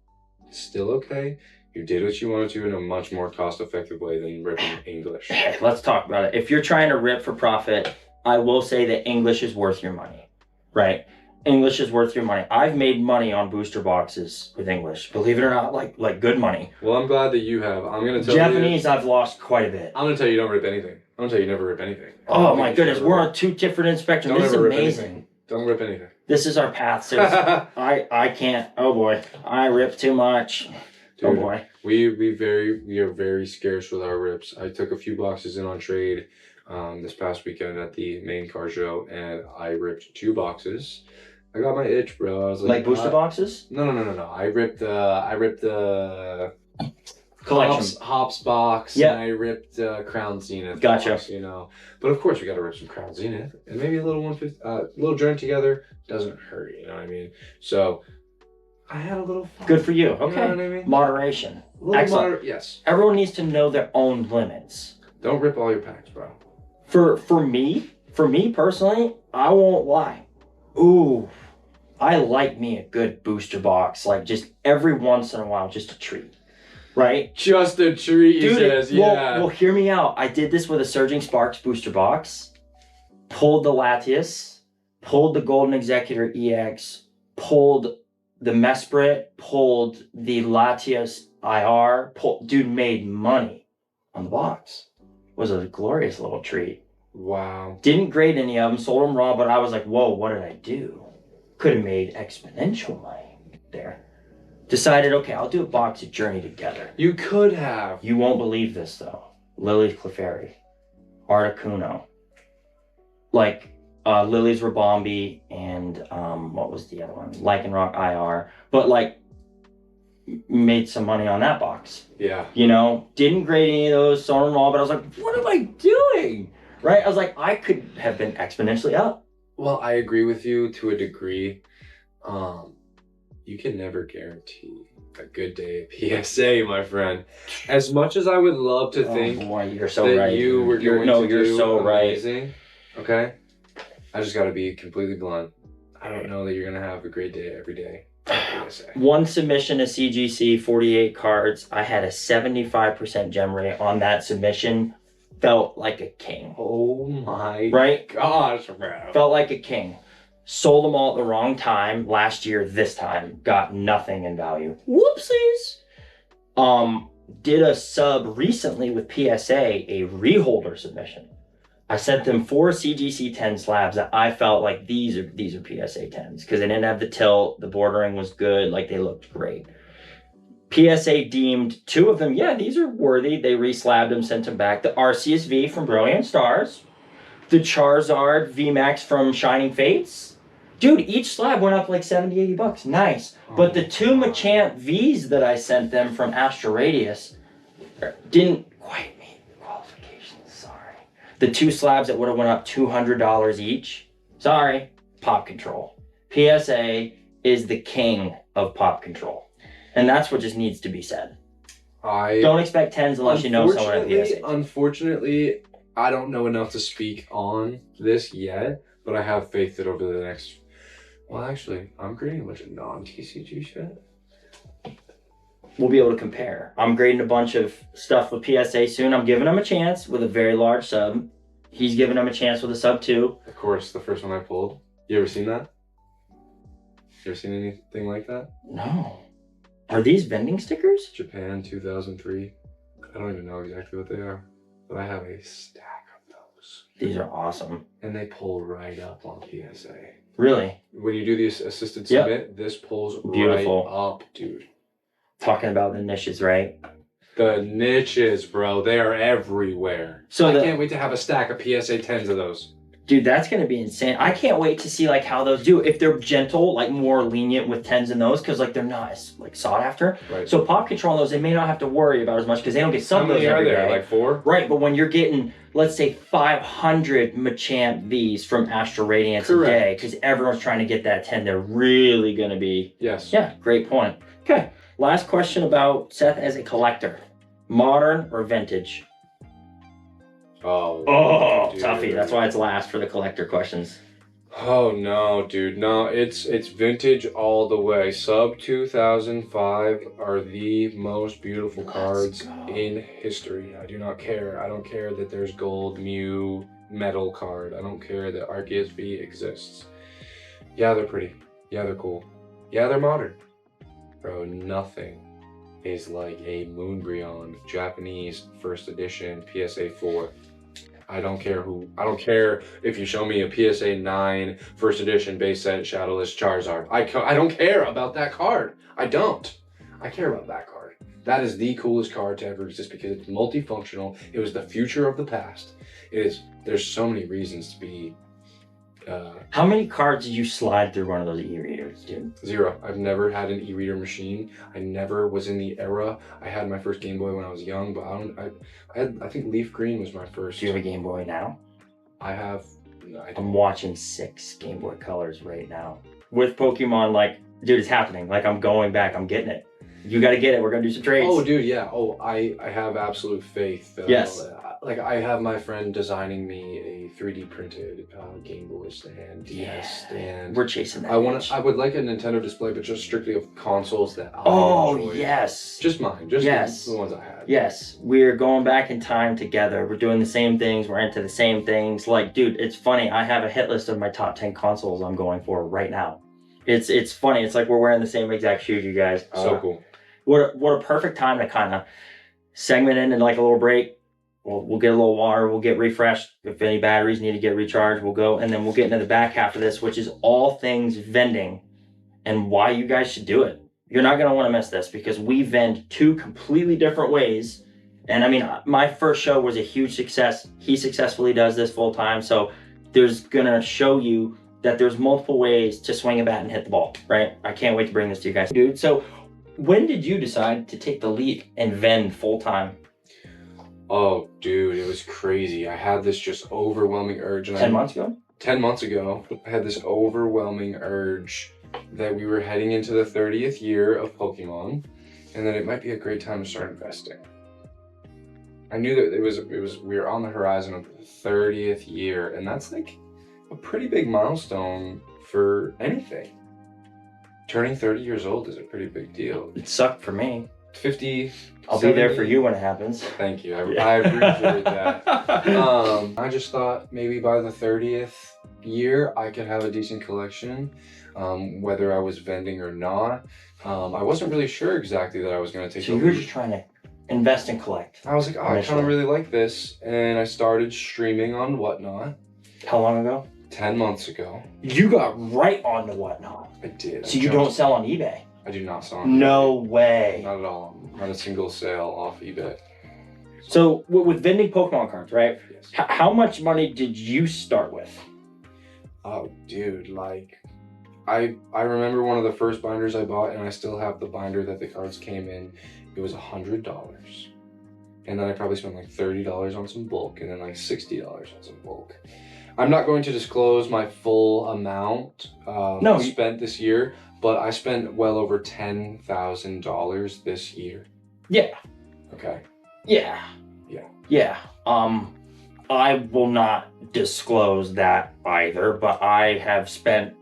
it's still okay. You did what you wanted to in a much more cost-effective way than ripping English. Let's talk about it. If you're trying to rip for profit, I will say that English is worth your money, right? English is worth your money. I've made money on booster boxes with English. Believe it or not, like good money. Well, I'm glad that you have. I'm gonna tell Japanese, I've lost quite a bit. I'm gonna tell you don't rip anything. I'm gonna tell you never rip anything. Oh my goodness, we're on two different spectrums. This is amazing. Don't rip anything. This is our path. I can't. Oh boy, I rip too much. Dude, oh boy. We are very scarce with our rips. I took a few boxes in on trade this past weekend at the main car show, and I ripped 2 boxes. I got my itch, bro. I was like booster boxes? No. I ripped the collection Hops box. Yeah. And I ripped Crown Zenith. Gotcha. Box, you know, but of course we got to rip some Crown Zenith, and maybe a little 150, little Journey together doesn't hurt. You know what I mean? So I had a little fun. Good for you. Okay. You know what I mean? Moderation. Excellent. Yes. Everyone needs to know their own limits. Don't rip all your packs, bro. For me personally, I won't lie. Ooh, I like me a good booster box, like just every once in a while, just a treat, right? Just a treat, he says, yeah. Well, hear me out. I did this with a Surging Sparks booster box, pulled the Latias, pulled the Golden Executor EX, pulled the Mesprit, pulled the Latias IR, dude, made money on the box. It was a glorious little treat. Wow. Didn't grade any of them, sold them raw, but I was like, whoa, what did I do? Could have made exponential money there. Decided, okay, I'll do a box of Journey together. You could have. You won't believe this, though. Lily's Clefairy, Articuno, like Lily's Rabombi, and what was the other one? Lycanroc IR. But like, made some money on that box. Yeah. You know, didn't grade any of those, sold them all, but I was like, what am I doing? Right? I was like, I could have been exponentially up. Well, I agree with you to a degree. You can never guarantee a good day at PSA, my friend. As much as I would love to think boy, you're so that right. you were going to you're do so amazing, okay? I just got to be completely blunt. I don't know that you're going to have a great day every day at PSA. One submission to CGC, 48 cards. I had a 75% gem rate on that submission. Felt like a king. Oh my gosh, bro. Felt like a king. Sold them all at the wrong time. Last year, this time, got nothing in value. Whoopsies. Did a sub recently with PSA, a reholder submission. I sent them 4 CGC 10 slabs that I felt like these are PSA 10s because they didn't have the tilt, the bordering was good, like they looked great. PSA deemed 2 of them, yeah, these are worthy. They reslabbed them, sent them back. The Arceus V from Brilliant Stars. The Charizard VMAX from Shining Fates. Dude, each slab went up like 70, 80 bucks. Nice. But the 2 Machamp Vs that I sent them from Astro Radius didn't quite meet the qualifications. Sorry. The 2 slabs that would have went up $200 each. Sorry. Pop Control. PSA is the king of Pop Control. And that's what just needs to be said. Don't expect 10s unless you know someone at PSA. Unfortunately, I don't know enough to speak on this yet, but I have faith that over the next... Well, actually, I'm grading a bunch of non-TCG shit. We'll be able to compare. I'm grading a bunch of stuff with PSA soon. I'm giving him a chance with a very large sub. He's giving him a chance with a sub too. Of course, the first one I pulled. You ever seen that? You ever seen anything like that? No. Are these vending stickers? Japan 2003. I don't even know exactly what they are, but I have a stack of those. These are awesome. And they pull right up on PSA. Really? When you do the assisted Yep. submit, this pulls Beautiful. right up, dude. Talking about the niches, right? The niches, bro, they are everywhere. So I can't wait to have a stack of PSA 10s of those. Dude, that's going to be insane. I can't wait to see like how those do. If they're gentle, like more lenient with 10s and those, because like they're not as like sought after. Right. So pop control those, they may not have to worry about as much because they don't get some of those every day. How many are there? Like 4? Right, but when you're getting, let's say 500 Machamp Vs from Astral Radiance a day, because everyone's trying to get that 10, they're really going to be... Yes. Yeah, great point. Okay, last question about Seth as a collector. Modern or vintage? Oh, dude. Toughie. That's why it's last for the collector questions. Oh no, dude. No, it's vintage all the way. Sub 2005 are the most beautiful cards in history. I do not care. I don't care that there's gold Mew metal card. I don't care that Arceus V exists. Yeah, they're pretty. Yeah, they're cool. Yeah, they're modern. Bro, nothing is like a Moonbreon Japanese first edition PSA 4. I don't care if you show me a PSA 9 first edition base set Shadowless Charizard. I don't care about that card. I don't. I care about that card. That is the coolest card to ever exist because it's multifunctional. It was the future of the past. There's so many reasons to be... How many cards did you slide through one of those e-readers, dude? 0. I've never had an e-reader machine. I never was in the era. I had my first Game Boy when I was young, but I think Leaf Green was my first. Do you have a Game Boy now? I have. No, I don't. I'm watching 6 Game Boy Colors right now. With Pokemon, like, dude, it's happening. Like, I'm going back. I'm getting it. You got to get it. We're going to do some trades. Oh, dude, yeah. Oh, I have absolute faith. Yes. Like, I have my friend designing me a 3D printed Game Boy stand, DS stand. We're chasing that. I would like a Nintendo display, but just strictly of consoles that I enjoy. Yes. Just mine. Just yes. the ones I had. Yes. We're going back in time together. We're doing the same things. We're into the same things. Like, dude, it's funny. I have a hit list of my top 10 consoles I'm going for right now. It's funny. It's like we're wearing the same exact shoes, you guys. So cool. What a perfect time to kind of segment in and like a little break. We'll get a little water, we'll get refreshed. If any batteries need to get recharged, we'll go. And then we'll get into the back half of this, which is all things vending and why you guys should do it. You're not going to want to miss this because we vend 2 completely different ways. And I mean, my first show was a huge success. He successfully does this full time. So there's going to show you that there's multiple ways to swing a bat and hit the ball, right? I can't wait to bring this to you guys. Dude, so when did you decide to take the leap and vend full time? Oh, dude, it was crazy. I had this just overwhelming urge. And 10 months ago? 10 months ago, I had this overwhelming urge that we were heading into the 30th year of Pokemon, and that it might be a great time to start investing. I knew that we were on the horizon of the 30th year, and that's like a pretty big milestone for anything. Turning 30 years old is a pretty big deal. It sucked for me. 50. I'll 70. be there for you when it happens. Thank you. I appreciate that. I just thought maybe by the 30th year I could have a decent collection, whether I was vending or not. I wasn't really sure exactly that I was going to take. So you were just trying to invest and collect. I was like, oh, I kind of really like this, and I started streaming on Whatnot. How long ago? 10 months ago. You got right on to Whatnot. I did. So you don't sell on eBay? I do not sell on eBay. No way. Not at all. Not a single sale off eBay. So with vending Pokemon cards, right? Yes. How much money did you start with? Oh, dude, like, I remember one of the first binders I bought, and I still have the binder that the cards came in. It was $100. And then I probably spent like $30 on some bulk, and then like $60 on some bulk. I'm not going to disclose my full amount spent this year, but I spent well over $10,000 this year. Yeah. Okay. Yeah. Yeah. Yeah. I will not disclose that either, but I have spent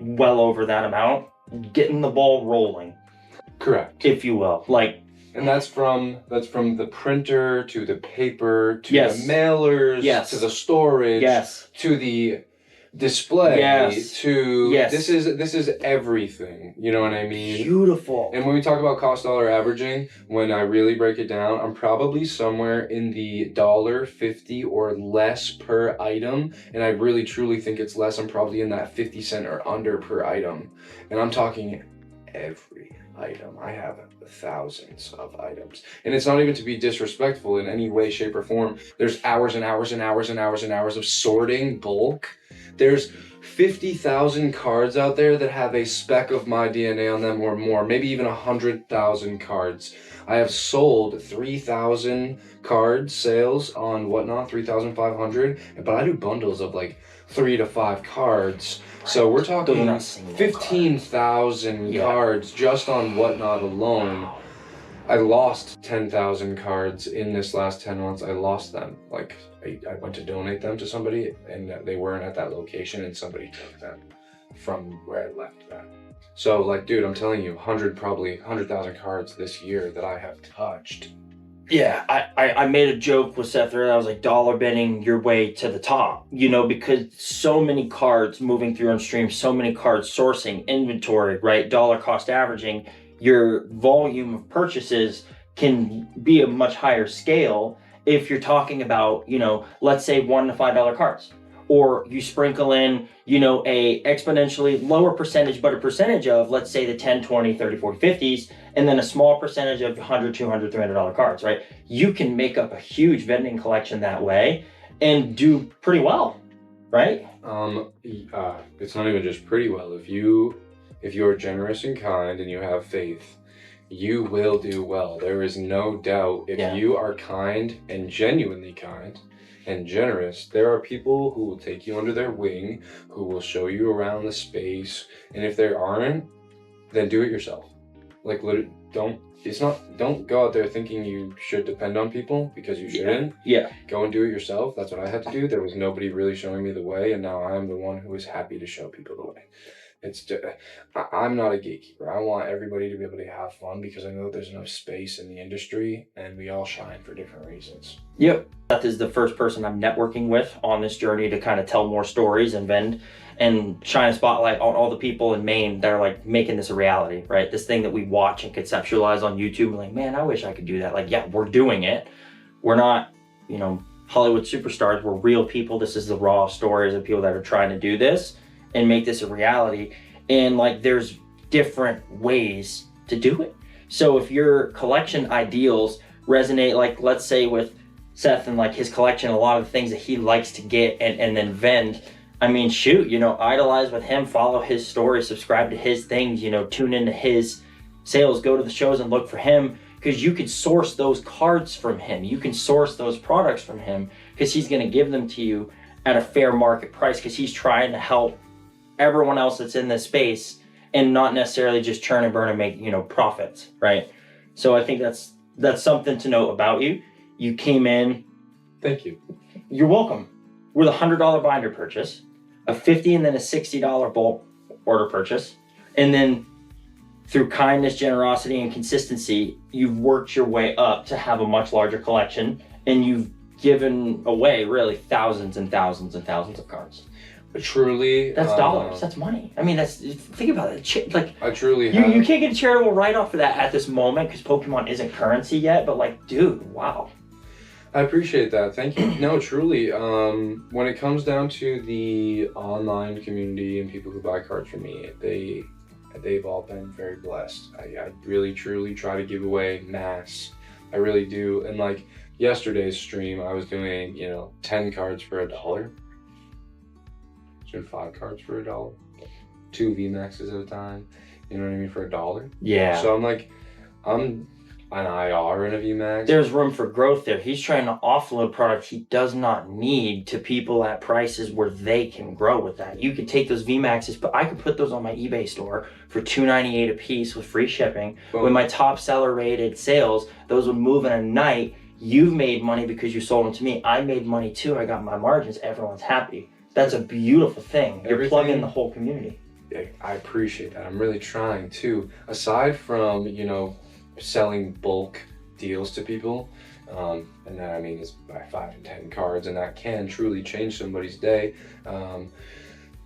well over that amount getting the ball rolling. Correct. If you will. Like, and that's from the printer to the paper to yes. the mailers yes. to the storage yes. to the display Yes. to Yes. this is everything. You know what I mean? Beautiful. And when we talk about cost dollar averaging, when I really break it down, I'm probably somewhere in the $1.50 or less per item. And I really truly think it's less. I'm probably in that 50 cent or under per item. And I'm talking every item. I have thousands of items. And it's not even to be disrespectful in any way, shape, or form. There's hours and hours and hours and hours and hours of sorting bulk. There's 50,000 cards out there that have a speck of my DNA on them or more, maybe even 100,000 cards. I have sold 3,000 card sales on Whatnot, 3,500, but I do bundles of like 3 to 5 cards. So we're talking 15,000 cards just on Whatnot alone. I lost 10,000 cards in this last 10 months. I lost them. Like, I went to donate them to somebody and they weren't at that location and somebody took them from where I left them. So like, dude, I'm telling you, probably 100,000 cards this year that I have touched. Yeah, I made a joke with Seth earlier. I was like, dollar betting your way to the top, you know, because so many cards moving through on stream, so many cards sourcing, inventory, right? Dollar cost averaging, your volume of purchases can be a much higher scale if you're talking about, you know, let's say $1 to $5 cards. Or you sprinkle in, you know, a exponentially lower percentage, but a percentage of, let's say, the 10, 20, 30, 40, 50s, and then a small percentage of $100, $200, $300 cards, right? You can make up a huge vending collection that way and do pretty well, right? It's not even just pretty well. If you're generous and kind and you have faith, you will do well. There is no doubt. If you are kind and genuinely kind and generous, there are people who will take you under their wing, who will show you around the space. And if there aren't, then do it yourself. Like, don't go out there thinking you should depend on people, because you shouldn't. Yeah. Go and do it yourself. That's what I had to do. There was nobody really showing me the way, and now I'm the one who is happy to show people the way. I'm not a gatekeeper. I want everybody to be able to have fun, because I know there's enough space in the industry and we all shine for different reasons. Yep. Seth is the first person I'm networking with on this journey to kind of tell more stories and vend and shine a spotlight on all the people in Maine that are like making this a reality, right? This thing that we watch and conceptualize on YouTube and like, man, I wish I could do that. Like, yeah, we're doing it. We're not, you know, Hollywood superstars. We're real people. This is the raw stories of people that are trying to do this and make this a reality. And like, there's different ways to do it. So if your collection ideals resonate, like let's say with Seth and like his collection, a lot of the things that he likes to get and then vend, I mean, shoot, you know, idolize with him, follow his story, subscribe to his things, you know, tune into his sales, go to the shows and look for him, because you can source those cards from him. You can source those products from him, because he's going to give them to you at a fair market price, because he's trying to help everyone else that's in this space and not necessarily just churn and burn and make, you know, profits, right? So I think that's something to note about you. You came in. Thank you. You're welcome. With a $100 binder purchase, a $50 and then a $60 bulk order purchase, and then through kindness, generosity, and consistency, you've worked your way up to have a much larger collection, and you've given away really thousands and thousands and thousands of cards. Truly, that's dollars. That's money. I mean, think about it. Like, I truly you can't get a charitable write-off for that at this moment because Pokemon isn't currency yet. But like, dude, wow. I appreciate that. Thank you. No, truly. When it comes down to the online community and people who buy cards from me, they've all been very blessed. I really, truly try to give away mass. I really do. And like yesterday's stream, I was doing, 10 cards for $1. Doing 5 cards for $1, 2 VMAXs at a time, you know what I mean, for $1. Yeah. So I'm an IR in a VMAX. There's room for growth there. He's trying to offload product he does not need to people at prices where they can grow with that. You could take those VMAXs, but I could put those on my eBay store for $2.98 a piece with free shipping. Boom. With my top seller rated sales, those would move in a night. You've made money because you sold them to me. I made money too. I got my margins. Everyone's happy. That's a beautiful thing. You're plugging the whole community. I appreciate that. I'm really trying to. Aside from, selling bulk deals to people, and that, I mean, is by 5 and 10 cards, and that can truly change somebody's day.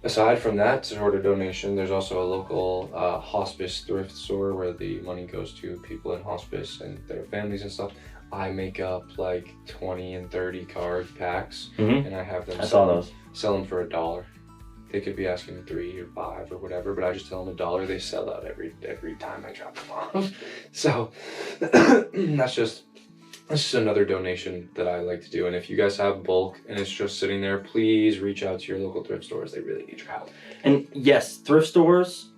Aside from that sort of donation, there's also a local hospice thrift store where the money goes to people in hospice and their families and stuff. I make up like 20 and 30 card packs, and I have them sell them for $1. They could be asking $3 or $5 or whatever, but I just tell them $1. They sell out every time I drop them off. So that's just another donation that I like to do. And if you guys have bulk and it's just sitting there, please reach out to your local thrift stores. They really need your help. And yes, thrift stores,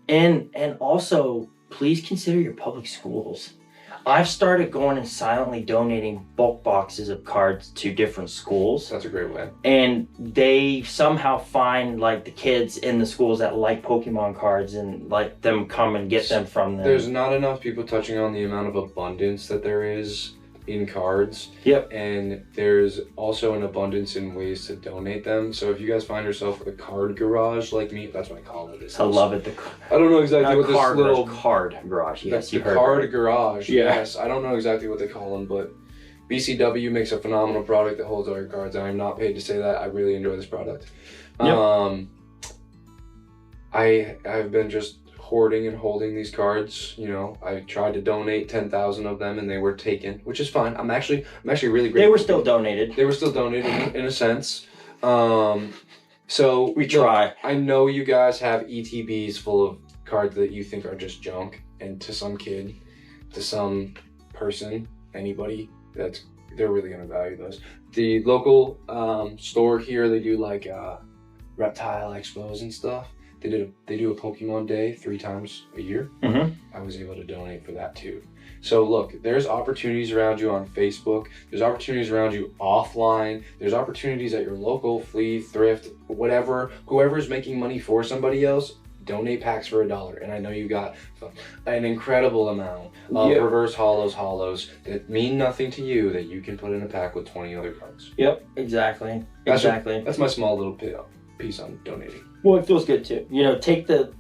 and also please consider your public schools. I've started going and silently donating bulk boxes of cards to different schools. That's a great way. And they somehow find like the kids in the schools that like Pokemon cards and let them come and get them from them. There's not enough people touching on the amount of abundance that there is in cards. Yep. And there's also an abundance in ways to donate them. So if you guys find yourself with a card garage like me, that's what I call it. I love it. I don't know exactly what this little card garage. Yes, you heard card it. Garage. Yeah. Yes, I don't know exactly what they call them, but BCW makes a phenomenal product that holds all your cards. I'm not paid to say that. I really enjoy this product. Yep. I've been just hoarding and holding these cards. You know, I tried to donate 10,000 of them and they were taken, which is fine. I'm actually really grateful. They were still donated. They were still donated in a sense. So we try. I know you guys have ETBs full of cards that you think are just junk, and to some kid, to some person, anybody, they're really gonna value those. The local store here, they do like reptile expos and stuff. They do a Pokemon Day 3 times a year. I was able to donate for that too. So look, there's opportunities around you on Facebook. There's opportunities around you offline. There's opportunities at your local flea, thrift, whatever. Whoever's making money for somebody else, donate packs for $1. And I know you got an incredible amount of reverse holos that mean nothing to you that you can put in a pack with 20 other cards. Yep, exactly. That's my small little piece on donating. Well, it feels good too. You know, take the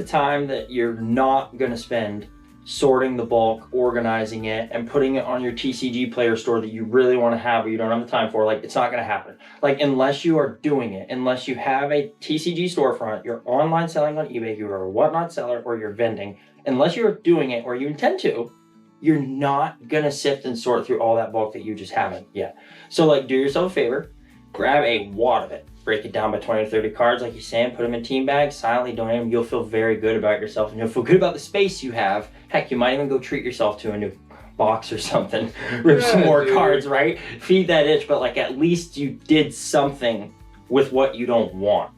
time that you're not gonna spend sorting the bulk, organizing it, and putting it on your TCG player store that you really want to have but you don't have the time for. Like, it's not gonna happen. Like, unless you are doing it, unless you have a TCG storefront, you're online selling on eBay, you're a whatnot seller, or you're vending, unless you're doing it or you intend to, you're not gonna sift and sort through all that bulk that you just haven't yet. So like, do yourself a favor, grab a wad of it. Break it down by 20 or 30 cards, like you're saying, put them in team bags, silently donate them. You'll feel very good about yourself and you'll feel good about the space you have. Heck, you might even go treat yourself to a new box or something. Rip some more cards, right? Feed that itch, but like at least you did something with what you don't want.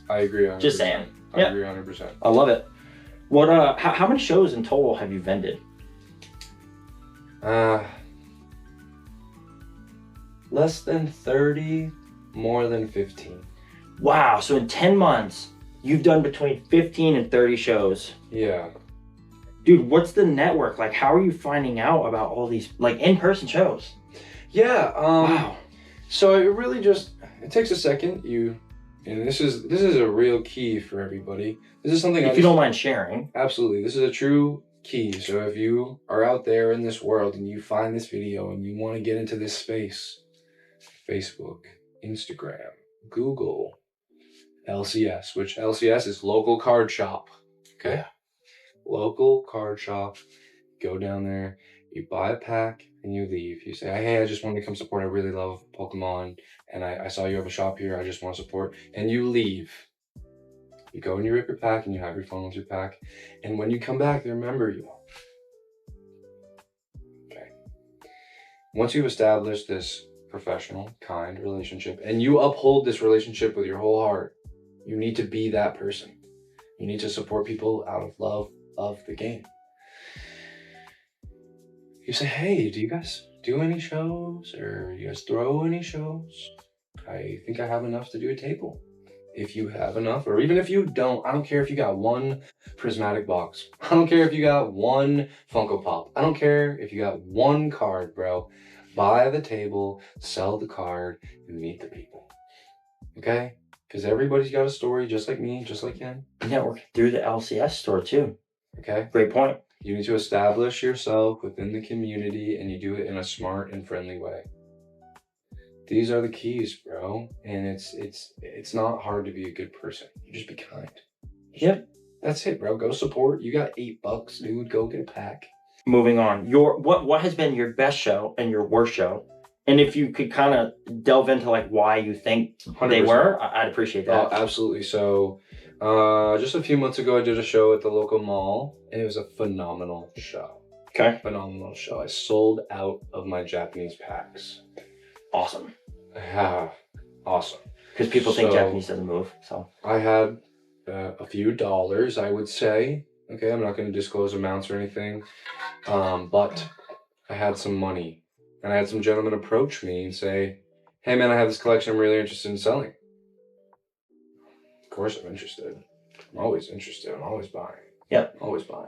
I agree 100%. Just saying. I agree 100%. I love it. What? How many shows in total have you vended? Less than 30. More than 15. Wow, so in 10 months, you've done between 15 and 30 shows. Yeah. Dude, what's the network? Like, how are you finding out about all these, like, in-person shows? Yeah, wow. So it really just, it takes a second. And this is a real key for everybody. This is something if you don't mind sharing. Absolutely, this is a true key. So if you are out there in this world and you find this video and you want to get into this space, Facebook, Instagram, Google, LCS, which LCS is local card shop. Okay. Yeah. Local card shop. Go down there, you buy a pack, and you leave. You say, hey, I just wanted to come support. I really love Pokemon, and I saw you have a shop here. I just want to support. And you leave. You go and you rip your pack, and you have your phone with your pack. And when you come back, they remember you. Okay. Once you've established this professional, kind relationship, and you uphold this relationship with your whole heart, you need to be that person. You need to support people out of love of the game. You say, hey, do you guys do any shows, or you guys throw any shows? I think I have enough to do a table. If you have enough, or even if you don't, I don't care if you got one prismatic box. I don't care if you got one Funko Pop. I don't care if you got one card, bro. Buy the table, sell the card, and meet the people. Okay? Because everybody's got a story, just like me, just like him. Network through the LCS store too. Okay? Great point. You need to establish yourself within the community, and you do it in a smart and friendly way. these are the keys, bro. And it's not hard to be a good person. You just be kind. Yep. That's it, bro. Go support. You got $8, dude. Go get a pack. Moving on, what has been your best show and your worst show? And if you could kind of delve into like why you think 100%. they were, I'd appreciate that. Absolutely. So just a few months ago, I did a show at the local mall, and it was a phenomenal show. Okay. Phenomenal show. I sold out of my Japanese packs. Awesome. Yeah, awesome. Because people think Japanese doesn't move, so. I had a few dollars, I would say. Okay, I'm not going to disclose amounts or anything, but I had some money. And I had some gentlemen approach me and say, hey man, I have this collection I'm really interested in selling. Of course I'm interested. I'm always interested. I'm always buying. Yep. Always buying.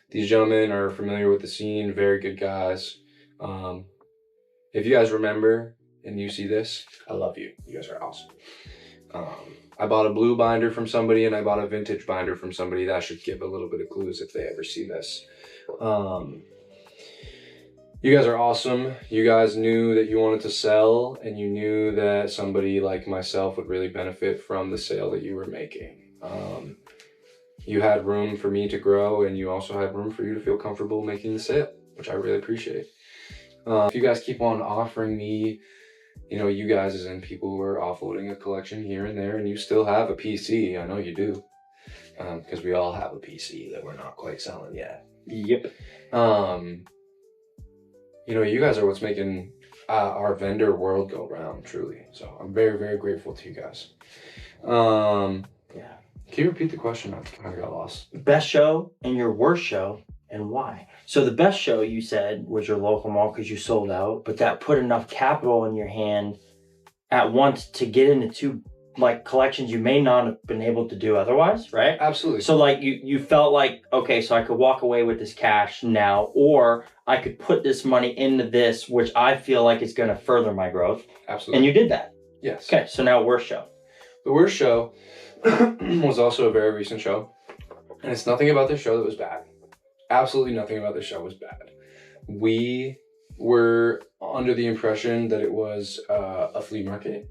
These gentlemen are familiar with the scene, very good guys. If you guys remember and you see this, I love you. You guys are awesome. I bought a blue binder from somebody and I bought a vintage binder from somebody. That should give a little bit of clues if they ever see this. You guys are awesome. You guys knew that you wanted to sell, and you knew that somebody like myself would really benefit from the sale that you were making. You had room for me to grow, and you also had room for you to feel comfortable making the sale, which I really appreciate. If you guys keep on offering me, you know, you guys as in people who are offloading a collection here and there, and you still have a PC, I know you do, because we all have a PC that we're not quite selling yet. Yep. You know, you guys are what's making our vendor world go round, truly. So I'm very, very grateful to you guys. Yeah. Can you repeat the question? I kind of got lost. Best show and your worst show, and why? So the best show you said was your local mall because you sold out, but that put enough capital in your hand at once to get into two like collections you may not have been able to do otherwise, right? Absolutely. So like you felt like, okay, so I could walk away with this cash now, or I could put this money into this, which I feel like is going to further my growth. Absolutely. And you did that. Yes. Okay, so now worst show. The worst show was also a very recent show. And it's nothing about this show that was bad. Absolutely nothing about this show was bad. We were under the impression that it was a flea market.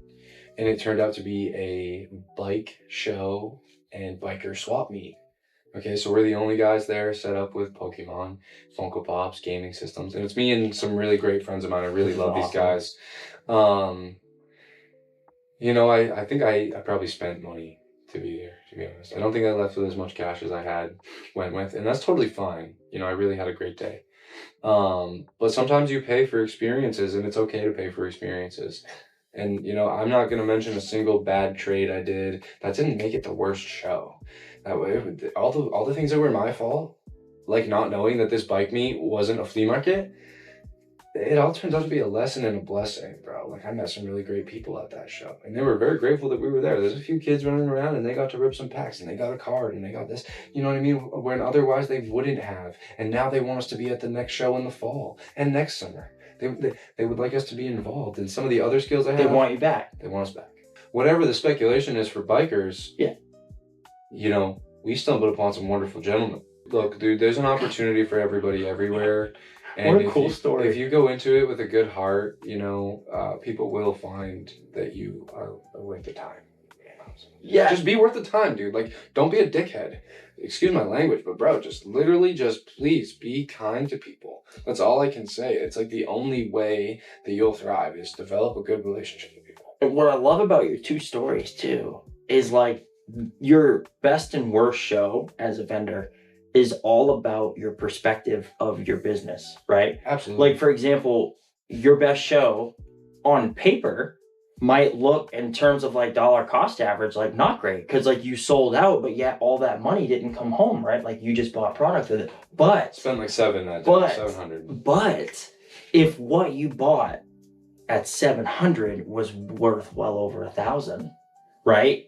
And it turned out to be a bike show and biker swap meet. Okay, so we're the only guys there set up with Pokemon, Funko Pops, gaming systems. And it's me and some really great friends of mine. I really love these guys. You know, I think I probably spent money to be there, to be honest. I don't think I left with as much cash as I went with. And that's totally fine. You know, I really had a great day. But sometimes you pay for experiences, and it's okay to pay for experiences. And, you know, I'm not going to mention a single bad trade I did. That didn't make it the worst show. That way, all the things that were my fault, like not knowing that this bike meet wasn't a flea market, it all turns out to be a lesson and a blessing, bro. Like, I met some really great people at that show, and they were very grateful that we were there. There's a few kids running around, and they got to rip some packs, and they got a card, and they got this, you know what I mean? When otherwise they wouldn't have. And now they want us to be at the next show in the fall and next summer. They would like us to be involved in some of the other skills I have. They want you back. They want us back. Whatever the speculation is for bikers, yeah, you know, we stumbled upon some wonderful gentlemen. Look, dude, there's an opportunity for everybody everywhere. And what a cool story. If you go into it with a good heart, you know, people will find that you are worth the time. Yeah. Just be worth the time, dude. Like, don't be a dickhead. Excuse my language, but bro, just literally just please be kind to people. That's all I can say. It's like the only way that you'll thrive is develop a good relationship with people. And what I love about your two stories too is like your best and worst show as a vendor is all about your perspective of your business, right? Absolutely. Like, for example, your best show on paper might look in terms of like dollar cost average, like not great because like you sold out, but yet all that money didn't come home, right? Like you just bought product with it. But spent like $700. But if what you bought at $700 was worth well over $1,000, right?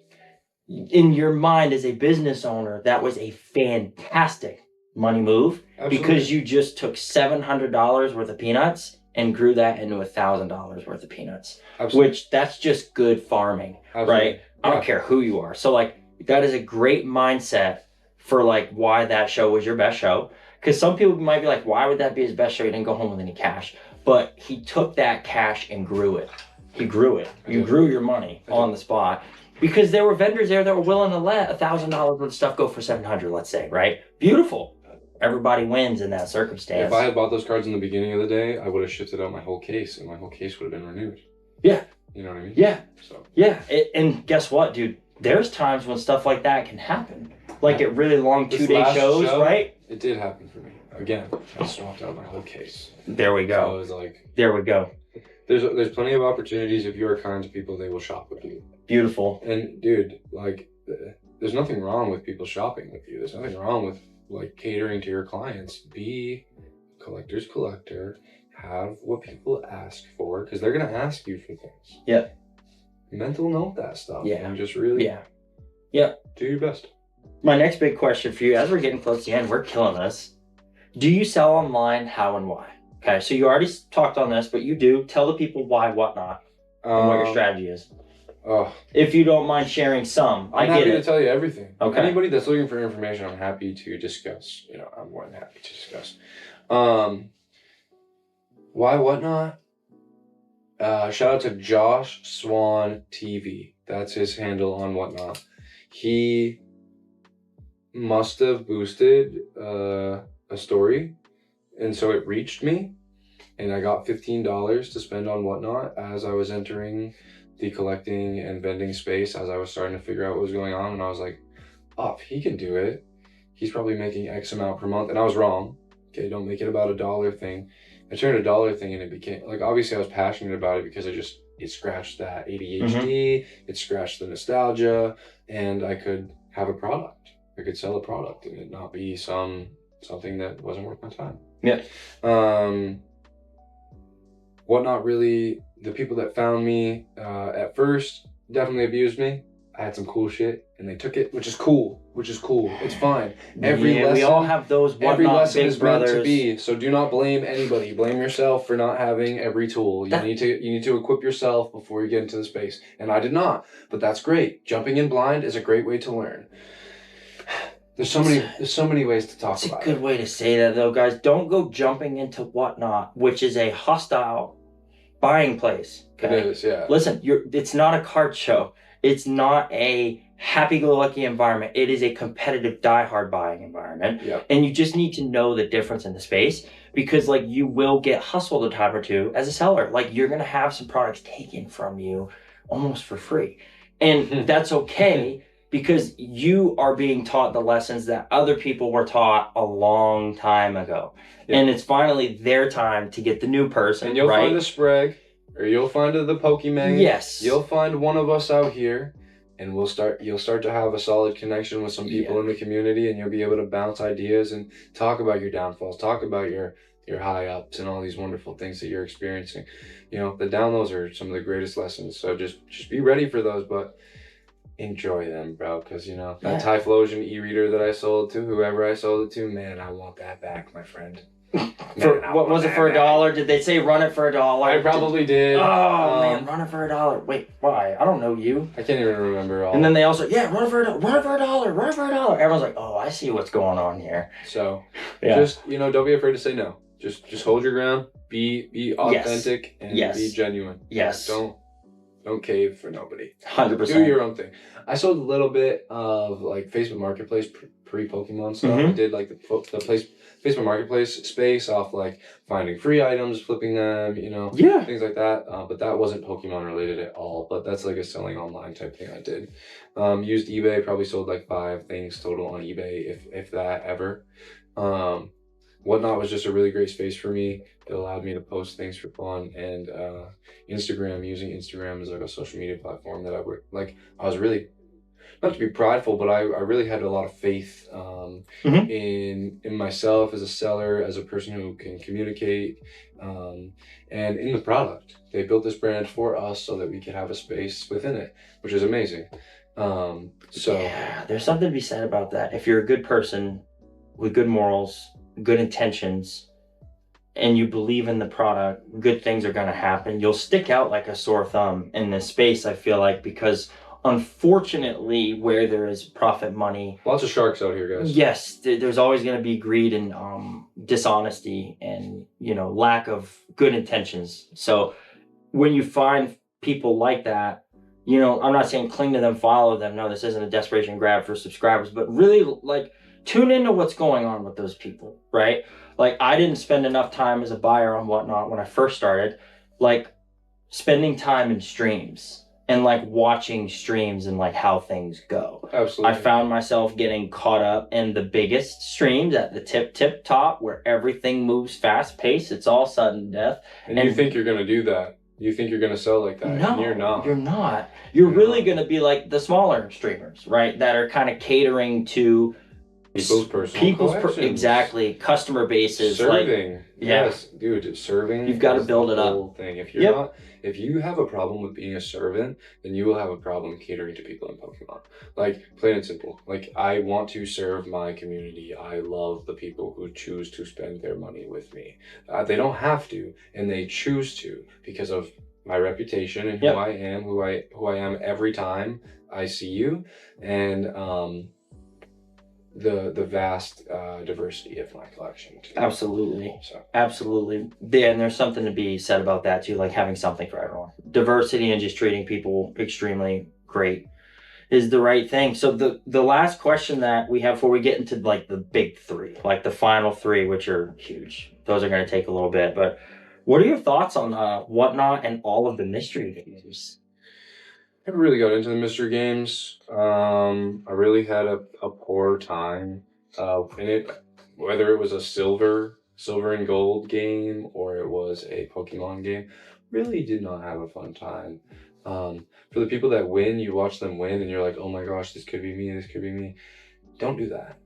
In your mind as a business owner, that was a fantastic money move. Absolutely. Because you just took $700 worth of peanuts and grew that into $1,000 worth of peanuts. Absolutely. Which that's just good farming. Absolutely. Right? I don't care who you are. So like that is a great mindset for like why that show was your best show. Because some people might be like, why would that be his best show? He didn't go home with any cash. But he took that cash and grew it. He grew it. You grew your money on the spot. Because there were vendors there that were willing to let $1,000 worth of stuff go for $700, let's say, right? Beautiful. Everybody wins in that circumstance. If I had bought those cards in the beginning of the day, I would have shifted out my whole case, and my whole case would have been renewed. Yeah. You know what I mean? Yeah. So. Yeah. And guess what, dude? There's times when stuff like that can happen. Like at really long 2-day shows, right? It did happen for me. Again, I swapped out my whole case. There we go. So I was like... There we go. There's plenty of opportunities. If you are kind to people, they will shop with you. Beautiful. And dude, like, there's nothing wrong with people shopping with you. There's nothing wrong with like catering to your clients. Be collector's collector. Have what people ask for, because they're gonna ask you for things. Yeah. Mental note that stuff. Yeah. And just really. Yeah. Do your best. My next big question for you, as we're getting close to the end, we're killing this. Do you sell online? How and why? Okay, so you already talked on this, but you do. Tell the people why, whatnot, and what your strategy is. If you don't mind sharing some, I'm happy to tell you everything. Okay. Anybody that's looking for information, I'm happy to discuss. You know, I'm more than happy to discuss. Why whatnot? Shout out to Josh Swan TV. That's his handle on whatnot. He must have boosted a story, and so it reached me, and I got $15 to spend on whatnot as I was entering the collecting and vending space, as I was starting to figure out what was going on. And I was like, oh, if he can do it, he's probably making X amount per month. And I was wrong. Okay, don't make it about a dollar thing. I turned a dollar thing, and it became like, obviously I was passionate about it because it scratched that ADHD, it scratched the nostalgia, and I could have a product. I could sell a product and it not be something that wasn't worth my time. Yeah. Whatnot really, the people that found me at first definitely abused me. I had some cool shit and they took it, which is cool. It's fine. We all have those every whatnot lesson big is brothers. meant to be. So do not blame anybody. Blame yourself for not having every tool. You need to equip yourself before you get into the space. And I did not, but that's great. Jumping in blind is a great way to learn. There's so many ways to talk about it. It's a good way to say that, though, guys. Don't go jumping into whatnot, which is a hostile buying place. Okay? It is, yeah. Listen, it's not a card show. It's not a happy-go-lucky environment. It is a competitive, die-hard buying environment. Yeah. And you just need to know the difference in the space, because like you will get hustled a time or two as a seller. Like you're gonna have some products taken from you almost for free, and that's okay. Because you are being taught the lessons that other people were taught a long time ago. Yeah. And it's finally their time to get the new person, and you'll right? find a Sprague, or you'll find the PoKeMaiNE. Yes. You'll find one of us out here, and you'll start to have a solid connection with some people in the community, and you'll be able to bounce ideas and talk about your downfalls, talk about your high ups and all these wonderful things that you're experiencing. You know, the down lows are some of the greatest lessons. So just be ready for those, but enjoy them, bro, because you know that Typhlosion e-reader that I sold to whoever I sold it to, man, I want that back, my friend. What was it for $1? Did they say run it for $1? I probably did. Oh man, run it for $1. Wait, why? I don't know you. I can't even remember all. And then they also run it for $1, run it for $1, run it for $1. Everyone's like, oh, I see what's going on here. So just don't be afraid to say no. Just hold your ground. Be authentic and be genuine. Yes. Don't cave for nobody. 100%. Do your own thing. I sold a little bit of like Facebook Marketplace pre-Pokemon stuff. I did like the Facebook Marketplace space off like finding free items, flipping them, you know, things like that. But that wasn't Pokemon related at all. But that's like a selling online type thing I did. Used eBay, probably sold like 5 things total on eBay, if that ever. Whatnot was just a really great space for me. It allowed me to post things for fun, and using Instagram as like a social media platform that I was really, not to be prideful, but I really had a lot of faith in myself as a seller, as a person who can communicate, and in the product. They built this brand for us so that we could have a space within it, which is amazing. There's something to be said about that. If you're a good person with good morals, good intentions, and you believe in the product, good things are going to happen. You'll stick out like a sore thumb in this space, I feel like, because unfortunately, where there is profit money, lots of sharks out here, guys. Yes, there's always going to be greed and dishonesty and, lack of good intentions. So when you find people like that, you know, I'm not saying cling to them, follow them. No, this isn't a desperation grab for subscribers, but really like tune into what's going on with those people, right? Like I didn't spend enough time as a buyer on Whatnot when I first started, like spending time in streams and like watching streams and like how things go. Absolutely. I found myself getting caught up in the biggest streams at the tip top where everything moves fast paced. It's all sudden death. And you think you're gonna do that. You think you're gonna sell like that. No, and you're not. You're not. You're really gonna be like the smaller streamers, right? That are kind of catering to people's personal collections. Exactly, customer bases. Serving. Like, yeah. Yes, dude, serving. You've got to build it up. Whole thing. If you're not, if you have a problem with being a servant, then you will have a problem catering to people in Pokemon. Like, plain and simple. Like, I want to serve my community. I love the people who choose to spend their money with me. They don't have to, and they choose to because of my reputation and who I am, who I am every time I see you, and the vast diversity of my collection too. Absolutely. Absolutely. Yeah, and there's something to be said about that too, like having something for everyone. Diversity and just treating people extremely great is the right thing. So the last question that we have before we get into like the big three, like the final three, which are huge. Those are going to take a little bit, but what are your thoughts on Whatnot and all of the mystery games? I never really got into the mystery games. I really had a poor time in it, whether it was a silver and gold game or it was a Pokemon game. Really did not have a fun time. For the people that win, you watch them win and you're like, oh my gosh, this could be me, this could be me. Don't do that.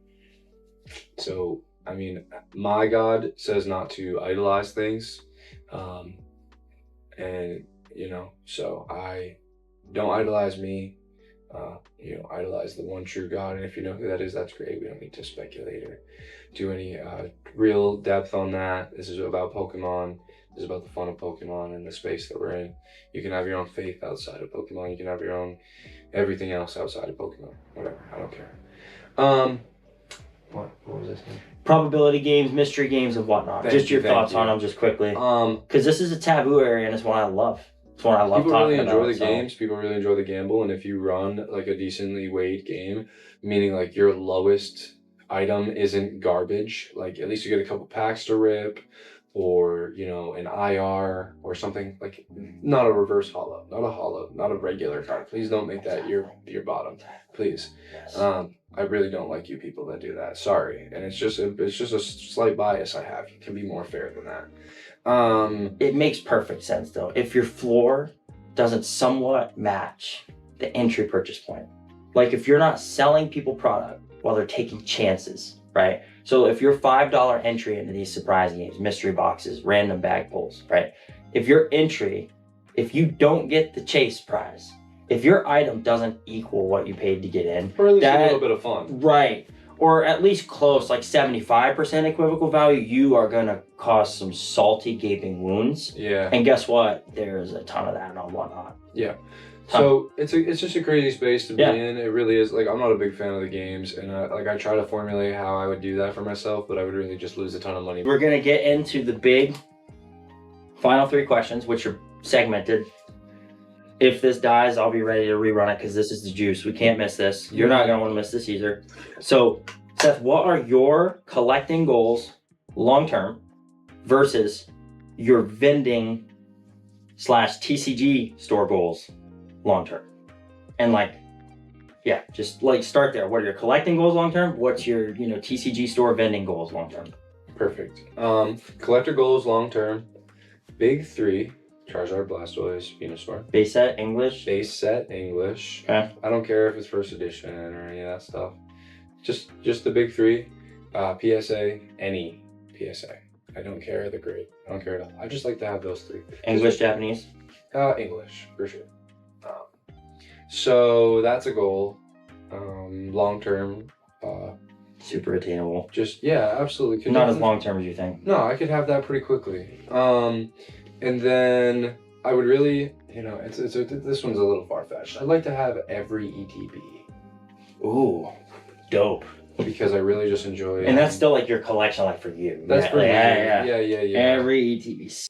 So, I mean, my God says not to idolize things. And, you know, so don't idolize me, you know, idolize the one true God. And if you know who that is, that's great. We don't need to speculate or do any real depth on that. This is about Pokemon. This is about the fun of Pokemon and the space that we're in. You can have your own faith outside of Pokemon. You can have your own everything else outside of Pokemon. Whatever, I don't care. What was this game? Probability games, mystery games, and Whatnot. Just your thoughts on them, just quickly. Because this is a taboo area and it's one I love. People really enjoy the games. People really enjoy the gamble, and if you run like a decently weighed game, meaning like your lowest item isn't garbage, like at least you get a couple packs to rip, or you know, an IR or something, like not a reverse hollow, not a regular card. Please don't make that your bottom, please. I really don't like you people that do that. Sorry, and it's just a slight bias I have. You can be more fair than that. It makes perfect sense though. If your floor doesn't somewhat match the entry purchase point, like if you're not selling people product while they're taking chances, right? So if you're $5 entry into these surprise games, mystery boxes, random bag pulls, right? If your entry, if you don't get the chase prize, if your item doesn't equal what you paid to get in, or at least a little bit of fun, right? Or at least close, like 75% equivocal value, you are gonna cause some salty, gaping wounds. Yeah. And guess what? There's a ton of that on Whatnot. Yeah. So it's just a crazy space to be in. It really is. Like, I'm not a big fan of the games, and I try to formulate how I would do that for myself, but I would really just lose a ton of money. We're gonna get into the big final three questions, which are segmented. If this dies, I'll be ready to rerun it because this is the juice. We can't miss this. You're not going to want to miss this either. So, Seth, what are your collecting goals long-term versus your vending / TCG store goals long-term? And like, yeah, just like start there. What are your collecting goals long-term? What's your, you know, TCG store vending goals long-term? Perfect. Collector goals long-term. Big three. Charizard, Blastoise, Venusaur. Base set, English? Base set, English. Okay. I don't care if it's first edition or any of that stuff. Just the big three. PSA, any PSA. I don't care the grade. I don't care at all. I just like to have those three. English, Japanese? English, for sure. So that's a goal. Long term. Super attainable. Just, yeah, absolutely. Not as long term as you think. No, I could have that pretty quickly. And then I would really, you know, this one's a little far-fetched. I'd like to have every ETB. Ooh, dope. Because I really just enjoy it. And that's still like your collection, like for you. That's for me. Yeah. Every ETB.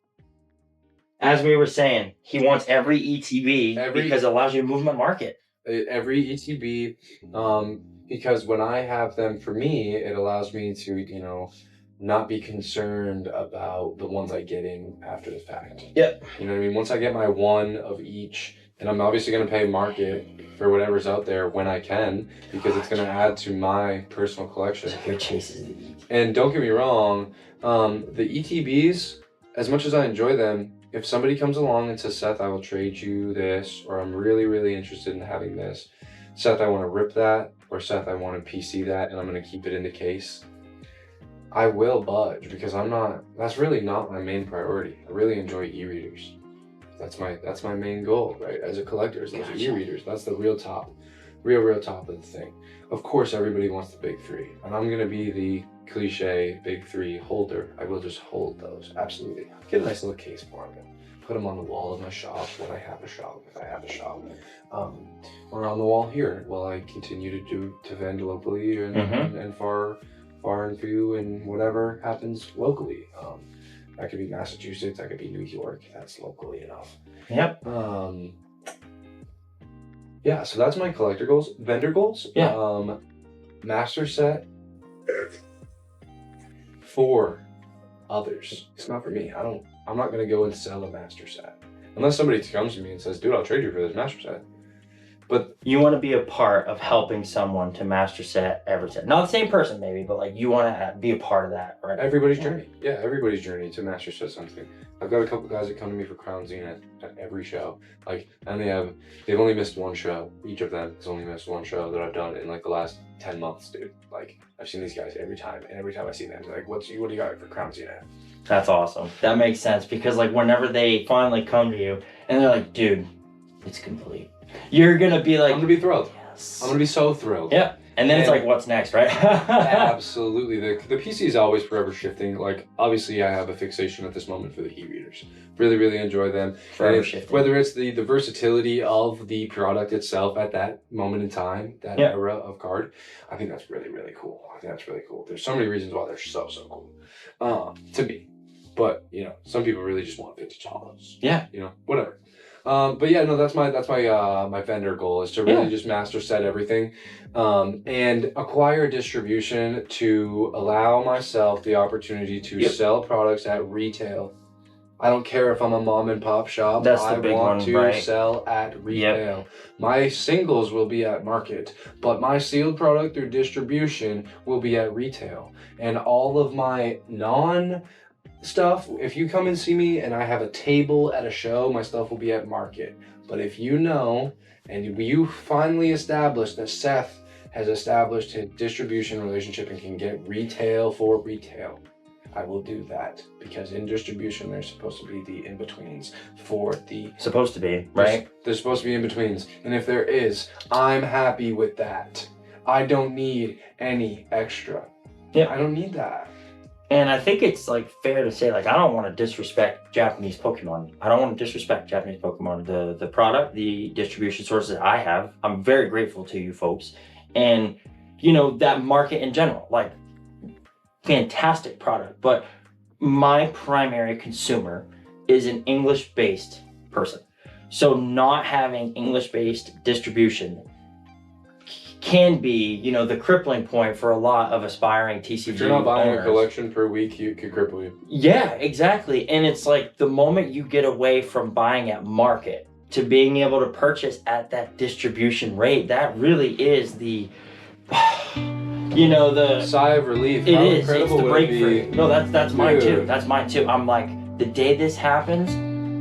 As we were saying, he wants every ETB because it allows you to move them at market. Every ETB, because when I have them for me, it allows me to, you know, not be concerned about the ones I get in after the fact. Yep. You know what I mean? Once I get my one of each, and I'm obviously going to pay market for whatever's out there when I can, because it's going to add to my personal collection. So here chases the ETB. And don't get me wrong, the ETBs, as much as I enjoy them, if somebody comes along and says, Seth, I will trade you this, or I'm really, really interested in having this, Seth, I want to rip that, or Seth, I want to PC that, and I'm going to keep it in the case, I will budge, because that's really not my main priority. I really enjoy e-readers. That's my main goal, right? As a collector, is those e-readers. That's the real top of the thing. Of course, everybody wants the big three, and I'm gonna be the cliche big three holder. I will just hold those, absolutely. Get a nice little case for them, put them on the wall of my shop when I have a shop, if I have a shop, or on the wall here while I continue to vend locally and far and few and whatever happens locally. That could be Massachusetts, that could be New York. That's locally enough. Yep. Yeah, so that's my collector goals. Vendor goals. Yeah. Master set for others. It's not for me. I'm not gonna go and sell a master set unless somebody comes to me and says, "Dude, I'll trade you for this master set." But you want to be a part of helping someone to master set every set. Not the same person, maybe, but like you want to be a part of that, right? Everybody's journey. Yeah, everybody's journey to master set something. I've got a couple guys that come to me for Crown Zenith at every show. Like, and they've only missed one show. Each of them has only missed one show that I've done in like the last 10 months, dude. Like, I've seen these guys every time, and every time I see them, they're like, what do you got for Crown Zenith? That's awesome. That makes sense, because like whenever they finally come to you and they're like, dude, it's complete. You're gonna be like, I'm gonna be thrilled. Yes. I'm gonna be so thrilled. Yeah. And then it's like, what's next, right? Absolutely. The PC is always forever shifting. Like, obviously, I have a fixation at this moment for the e-readers. Really, really enjoy them. Forever shifting. Whether it's the versatility of the product itself at that moment in time, that era of card, I think that's really, really cool. I think that's really cool. There's so many reasons why they're so cool to me. But, you know, some people really just want vintage hollows. Yeah. You know, whatever. But yeah, no, that's my vendor goal, is to really just master set everything, and acquire distribution to allow myself the opportunity to sell products at retail. I don't care if I'm a mom and pop shop. That's the I big want one, to right? sell at retail. My singles will be at market, but my sealed product through distribution will be at retail, and all of my stuff, if you come and see me and I have a table at a show, my stuff will be at market. But if you know, and you finally establish that Seth has established his distribution relationship and can get retail for retail, I will do that. Because in distribution, there's supposed to be the in-betweens for the... Supposed to be, right? There's supposed to be in-betweens. And if there is, I'm happy with that. I don't need any extra. Yeah. I don't need that. And I think it's like fair to say, like, I don't want to disrespect Japanese Pokemon. I don't want to disrespect Japanese Pokemon. The product, the distribution sources I have, I'm very grateful to you folks. And, you know, that market in general, like, fantastic product. But my primary consumer is an English-based person. So not having English-based distribution can be, you know, the crippling point for a lot of aspiring TCG If you're not buying owners. a collection per week, you could cripple you. Yeah, exactly. And it's like the moment you get away from buying at market to being able to purchase at that distribution rate, that really is the, you know, the sigh of relief. It How is. It's incredible the would it breakthrough. be? No, that's mine too. Dude. That's mine too. I'm like, the day this happens,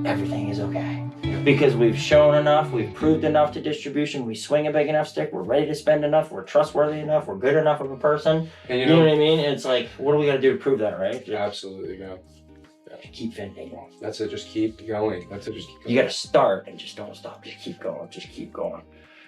everything is okay. Because we've shown enough, we've proved enough to distribution, we swing a big enough stick, we're ready to spend enough, we're trustworthy enough, we're good enough of a person. And You know what I mean? And it's like, what do we gotta do to prove that, right? Absolutely, yeah. Keep vending. That's it. Just keep going. That's it. Just keep going. You gotta start and just don't stop. Just keep going. Just keep going.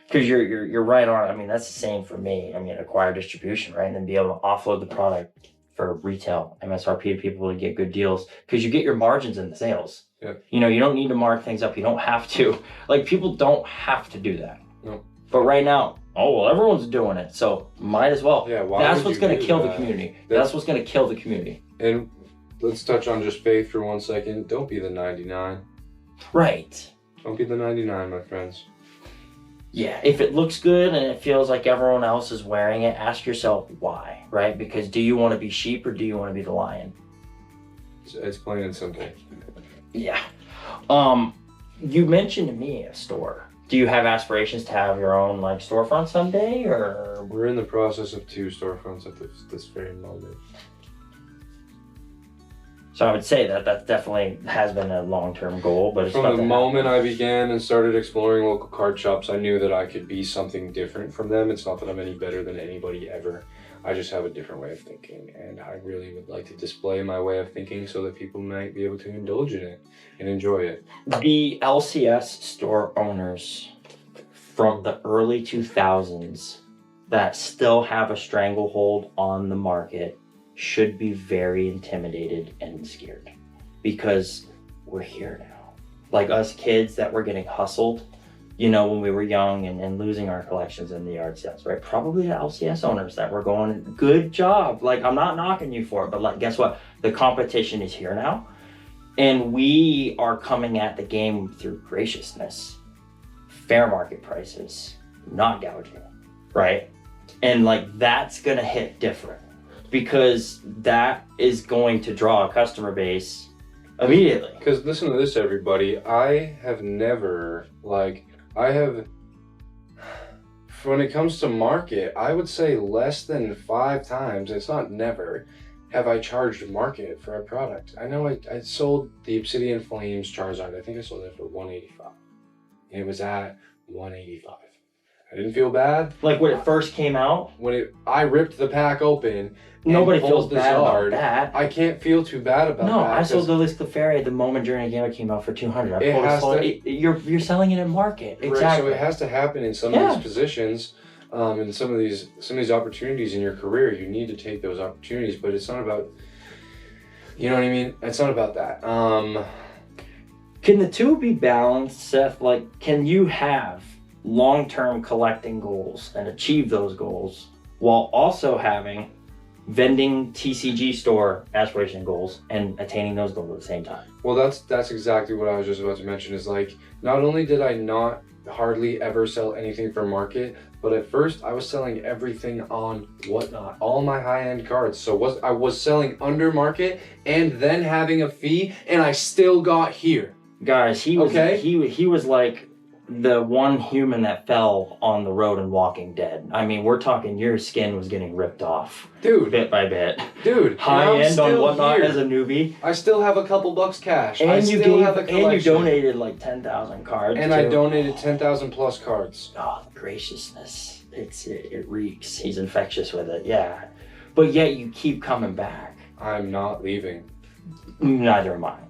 Because you're right on. I mean, that's the same for me. I mean, acquire distribution, right? And then be able to offload the product for retail, MSRP to people to get good deals. Because you get your margins in the sales. Yeah. You know, you don't need to mark things up. You don't have to. Like, people don't have to do that. No. But right now, oh, well, everyone's doing it. So might as well. Yeah, why That's would what's you going to do kill that? the community. That's what's going to kill the community. And let's touch on just faith for 1 second. Don't be the 99. Right. Don't be the 99, my friends. Yeah, if it looks good and it feels like everyone else is wearing it, ask yourself why, right? Because do you want to be sheep or do you want to be the lion? It's plain and simple. Yeah. You mentioned to me a store. Do you have aspirations to have your own like storefront someday, or? We're in the process of 2 storefronts at this very moment. So I would say that definitely has been a long-term goal, but it's From the moment I began and started exploring local card shops, I knew that I could be something different from them. It's not that I'm any better than anybody ever. I just have a different way of thinking, and I really would like to display my way of thinking so that people might be able to indulge in it and enjoy it. The LCS store owners from the early 2000s that still have a stranglehold on the market should be very intimidated and scared, because we're here now. Like us kids that were getting hustled, you know, when we were young and losing our collections in the yard sales, right? Probably the LCS owners that were going, good job. Like, I'm not knocking you for it, but like, guess what? The competition is here now. And we are coming at the game through graciousness, fair market prices, not gouging, right? And like, that's gonna hit different, because that is going to draw a customer base immediately. Because listen to this, everybody. I have never, when it comes to market, I would say less than 5 times, it's not never, have I charged market for a product. I know I sold the Obsidian Flames Charizard. I think I sold it for $185. And it was at $185. I didn't feel bad. Like when it first came out? I ripped the pack open. Nobody feels bad about that. I can't feel too bad about that. No, I sold the Liz Clefairy the moment Journey Gamer came out for $200. You're selling it in market. Exactly. Right, so it has to happen in some of these positions, in some of these opportunities in your career. You need to take those opportunities, but it's not about, you know what I mean? It's not about that. Can the two be balanced, Seth? Like, can you have long-term collecting goals and achieve those goals while also having vending TCG store aspiration goals and attaining those goals at the same time? Well, that's exactly what I was just about to mention, is like, not only did I not hardly ever sell anything for market, but at first I was selling everything on Whatnot, all my high-end cards. So I was selling under market and then having a fee, and I still got here. Guys, he was like the one human that fell on the road in Walking Dead. I mean, we're talking your skin was getting ripped off. Dude. Bit by bit. Dude. High end on Whatnot as a newbie. I still have a couple bucks cash. And you donated like 10,000 cards. And I donated 10,000 plus cards. Oh, graciousness. It reeks. He's infectious with it, yeah. But yet you keep coming back. I'm not leaving. Neither am I.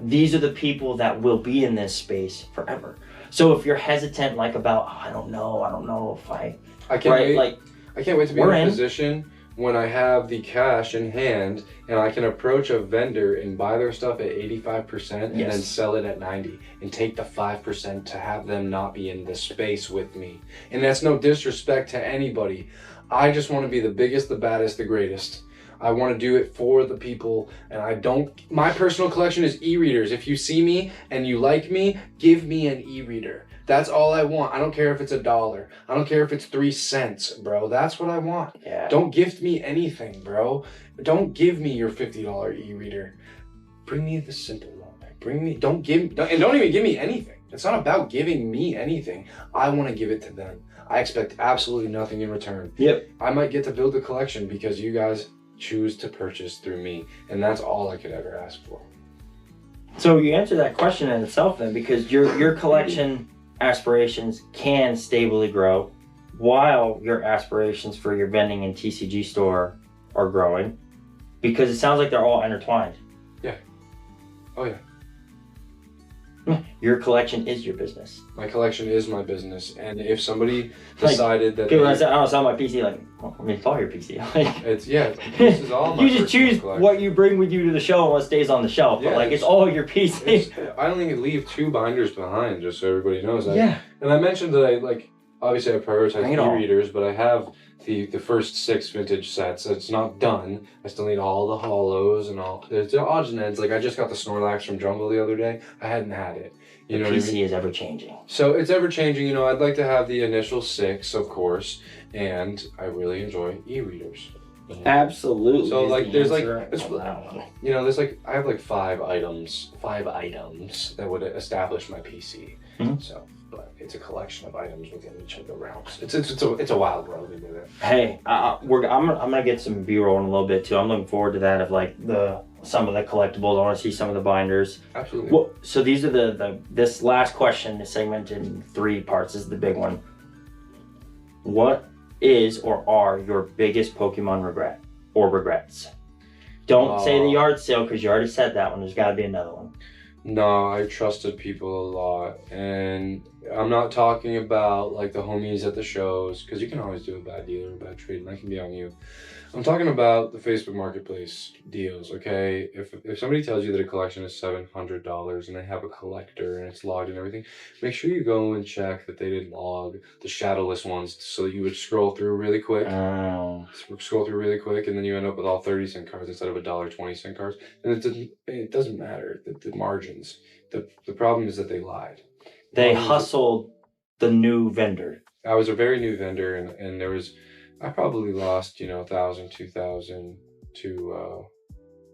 These are the people that will be in this space forever. So if you're hesitant, like about, I don't know if I can't wait. Like, I can't wait to be in a position when I have the cash in hand and I can approach a vendor and buy their stuff at 85% and then sell it at 90 and take the 5% to have them not be in the space with me. And that's no disrespect to anybody. I just want to be the biggest, the baddest, the greatest. I want to do it for the people, and my personal collection is e-readers. If you see me and you like me, give me an e-reader. That's all I want. I don't care if it's $1. I don't care if it's 3 cents, bro. That's what I want. Yeah. Don't gift me anything, bro. Don't give me your $50 e-reader. Bring me the simple one. Don't even give me anything. It's not about giving me anything. I want to give it to them. I expect absolutely nothing in return. Yep. I might get to build a collection because you guys choose to purchase through me, and that's all I could ever ask for. So you answer that question in itself then, because your collection aspirations can stably grow while your aspirations for your vending and TCG store are growing, because it sounds like they're all intertwined. Yeah. Oh yeah. Your collection is your business. My collection is my business, and if somebody decided that when I don't sell my PC, like, well, I mean, it's all your PC. This is all my you just choose collection. What you bring with you to the show and what stays on the shelf, but like it's all your PC. I only leave 2 binders behind, just so everybody knows that. Yeah. And I mentioned that obviously I prioritize Bring it on. e-readers, but I have the first 6 vintage sets. It's not done. I still need all the hollows and all. There's the odds and ends. Like I just got the Snorlax from Jungle the other day. I hadn't had it. You know The what PC I mean? is ever changing. So it's ever changing. You know, I'd like to have the initial 6, of course, and I really enjoy e-readers. Absolutely. So like, there's like, that one. you know, there's like, I have like 5 items that would establish my PC. So, but it's a collection of items within each of the realms. It's a wild world with it. Hey, I'm gonna get some B-roll in a little bit too. I'm looking forward to that of like some of the collectibles. I want to see some of the binders. Absolutely. Well, so these are this last question is segmented in 3 parts. This is the big one. What is or are your biggest Pokemon regret or regrets? Don't say the yard sale because you already said that one. There's got to be another one. No, I trusted people a lot, and I'm not talking about like the homies at the shows, because you can always do a bad deal or a bad trade, and that can be on you. I'm talking about the Facebook Marketplace deals, okay? If somebody tells you that a collection is $700 and they have a collector and it's logged and everything, make sure you go and check that they didn't log the shadowless ones, so you would scroll through really quick. Scroll through really quick, and then you end up with all 30-cent cards instead of $1.20 cards. And it doesn't matter, the margins. The problem is that they lied. They hustled the new vendor. I was a very new vendor, and there was, I probably lost, you know, $1,000, $2,000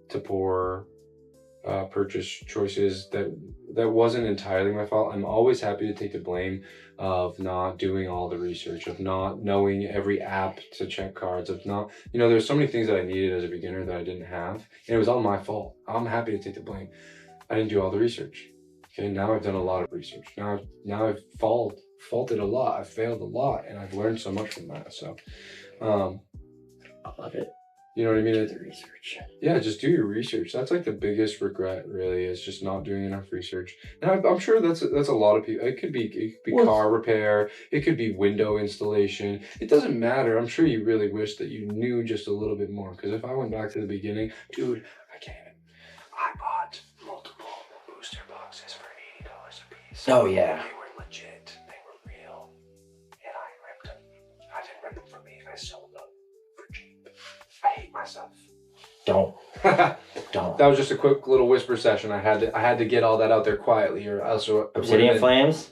to poor purchase choices that wasn't entirely my fault. I'm always happy to take the blame of not doing all the research, of not knowing every app to check cards, of not, you know, there's so many things that I needed as a beginner that I didn't have, and it was all my fault. I'm happy to take the blame. I didn't do all the research. Okay, now I've done a lot of research. Now I've faulted a lot. I've failed a lot, and I've learned so much from that. So, I love it. You know what I mean? The research. Yeah, just do your research. That's like the biggest regret, really, is just not doing enough research. And I'm sure that's a lot of people. It could be car repair. It could be window installation. It doesn't matter. I'm sure you really wish that you knew just a little bit more. Because if I went back to the beginning, dude, I bought multiple booster boxes for $80 a piece. Oh yeah. They were legit. They were real. And I ripped them. I didn't rip them for me. I sold them for cheap. I hate myself. Don't. That was just a quick little whisper session. I had to get all that out there quietly, or else. Obsidian Flames,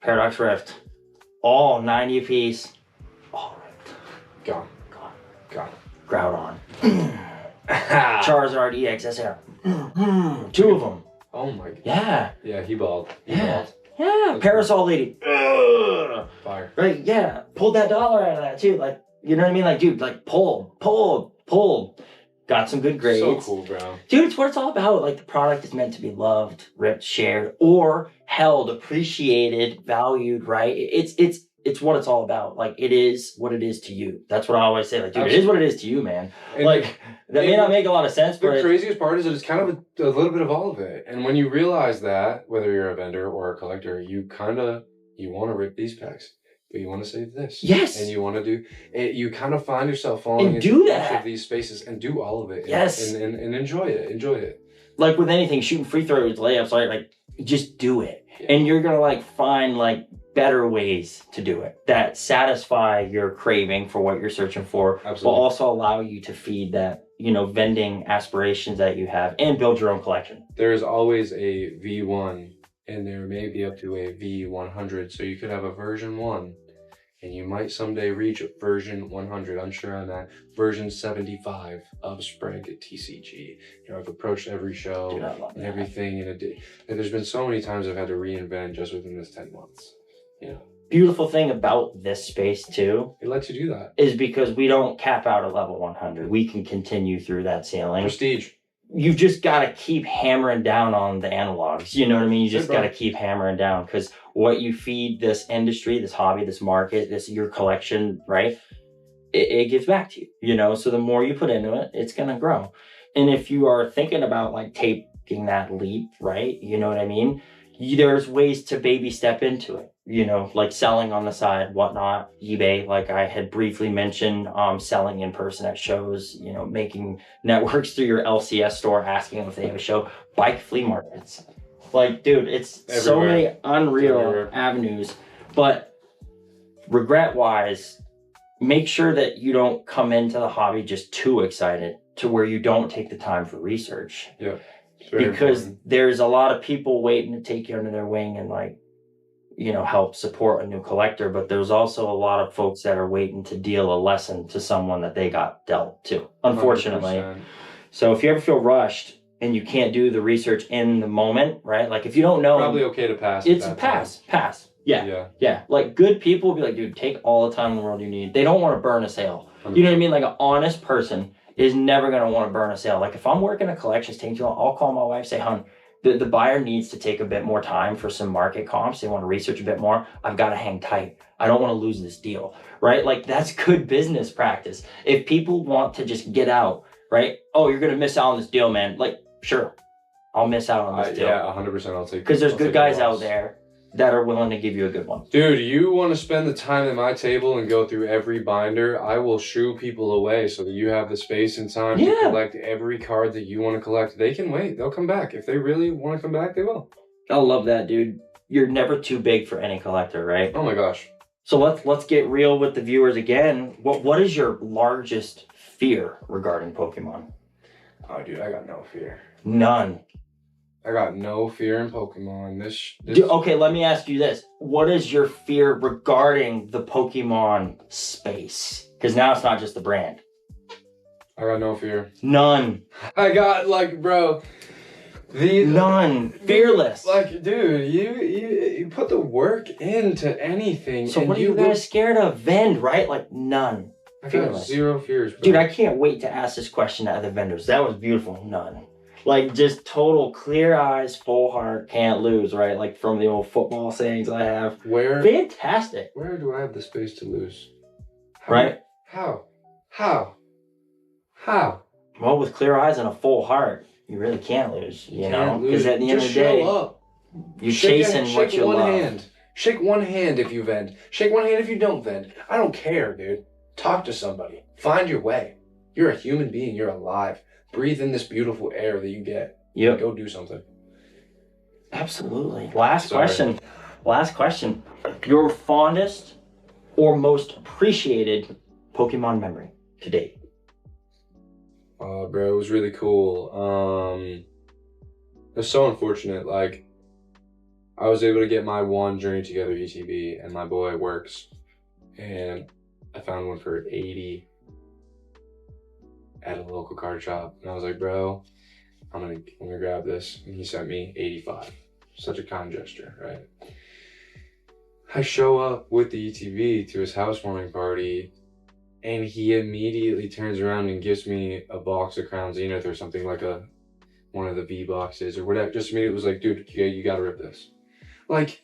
Paradox Rift, all 90 apiece, all ripped. Gone. Groudon. Charizard EXSR. 2 of them. Oh my god. Yeah. Yeah, he balled. Yeah. Parasol Lady. Fire. Right, yeah. Pulled that dollar out of that too. Like, you know what I mean? Like, dude, like pulled. Got some good grades. So cool, bro. Dude, it's what it's all about. Like, the product is meant to be loved, ripped, shared, or held, appreciated, valued, right? It's what it's all about. Like, it is what it is to you. That's what I always say. Like, dude, it is what it is to you, man. And like, that may not make a lot of sense, but the craziest part is that it's kind of a little bit of all of it. And when you realize that, whether you're a vendor or a collector, you want to rip these packs, but you want to save this. Yes. And you want to do it. You kind of find yourself falling into each of these spaces and do all of it. Yes. And enjoy it. Like with anything, shooting free throws, layups, like just do it. Yeah. And you're gonna like find like better ways to do it that satisfy your craving for what you're searching for. Absolutely. But also allow you to feed that, you know, vending aspirations that you have and build your own collection. There is always a V1, and there may be up to a V100. So you could have a version 1, and you might someday reach version 100. I'm sure I'm at version 75 of Sprague at TCG. You know, I've approached every show and everything, and there's been so many times I've had to reinvent just within this 10 months. You know. Beautiful thing about this space too, it lets you do that, is because we don't cap out at level 100. We can continue through that ceiling. Prestige. You've just got to keep hammering down on the analogs. You know what I mean? You just got to keep hammering down, because what you feed this industry, this hobby, this market, your collection, right? It gives back to you, you know? So the more you put into it, it's going to grow. And if you are thinking about like taking that leap, right? You know what I mean? There's ways to baby step into it, you know, like selling on the side, whatnot, eBay, like I had briefly mentioned, selling in person at shows, you know, making networks through your LCS store, asking them if they have a show, bike flea markets. Like, dude, it's everywhere. So many unreal avenues. But regret wise, make sure that you don't come into the hobby just too excited to where you don't take the time for research. Yeah. Because there's a lot of people waiting to take you under their wing and like, you know, help support a new collector, but there's also a lot of folks that are waiting to deal a lesson to someone that they got dealt to, unfortunately. 100%. So if you ever feel rushed and you can't do the research in the moment, right? Like if you don't know, Probably okay to pass. it's a pass. Yeah. Yeah. Like good people will be like, dude, take all the time in the world you need. They don't want to burn a sale. 100%. You know what I mean? Like an honest person is never going to want to burn a sale. Like if I'm working a collection, it's taking too long, I'll call my wife, say, hun, the buyer needs to take a bit more time for some market comps. They want to research a bit more. I've got to hang tight. I don't want to lose this deal, right? Like that's good business practice. If people want to just get out, right? Oh, you're going to miss out on this deal, man. Like, sure, I'll miss out on this deal. Yeah, 100%. I'll take. Because there's I'll good take guys the loss. out there that are willing to give you a good one. Dude, you want to spend the time at my table and go through every binder? I will shoo people away so that you have the space and time to collect every card that you want to collect. They can wait. They'll come back. If they really want to come back, they will. I love that, dude. You're never too big for any collector, right? Oh my gosh. So let's get real with the viewers again. What is your largest fear regarding Pokemon? Oh, dude, I got no fear. None. I got no fear in Pokemon. This Dude, okay, let me ask you this. What is your fear regarding the Pokemon space? Because now it's not just the brand. I got no fear. None. I got like, bro, None. Fearless. Like, dude, you put the work into anything. So and what are you guys scared of? VEND, right? Like none. I got Fearless. zero fears, bro. Dude, I can't wait to ask this question to other vendors. That was beautiful. None. Like just total clear eyes, full heart, can't lose, right? Like from the old football sayings I have. Where Fantastic. Where do I have the space to lose? Right? How? Well, with clear eyes and a full heart, you really can't lose, you know? Because at the end of the day, show up. you're chasing what you love. Hand. Shake one hand if you vend. Shake one hand if you don't vend. I don't care, dude. Talk to somebody. Find your way. You're a human being. You're alive. Breathe in this beautiful air that you get. Yep. Go do something. Absolutely. Last Sorry. question. Your fondest or most appreciated Pokemon memory to date? Bro, it was really cool. It's so unfortunate. Like, I was able to get my one Journey Together ETB, and my boy works, and I found one for 80 at a local card shop, and I was like, bro, I'm gonna grab this, and he sent me 85. Such a kind gesture, right? I show up with the ETB to his housewarming party, and he immediately turns around and gives me a box of Crown Zenith or something, like one of the V boxes or whatever. Just immediately was like, dude, you gotta rip this. Like,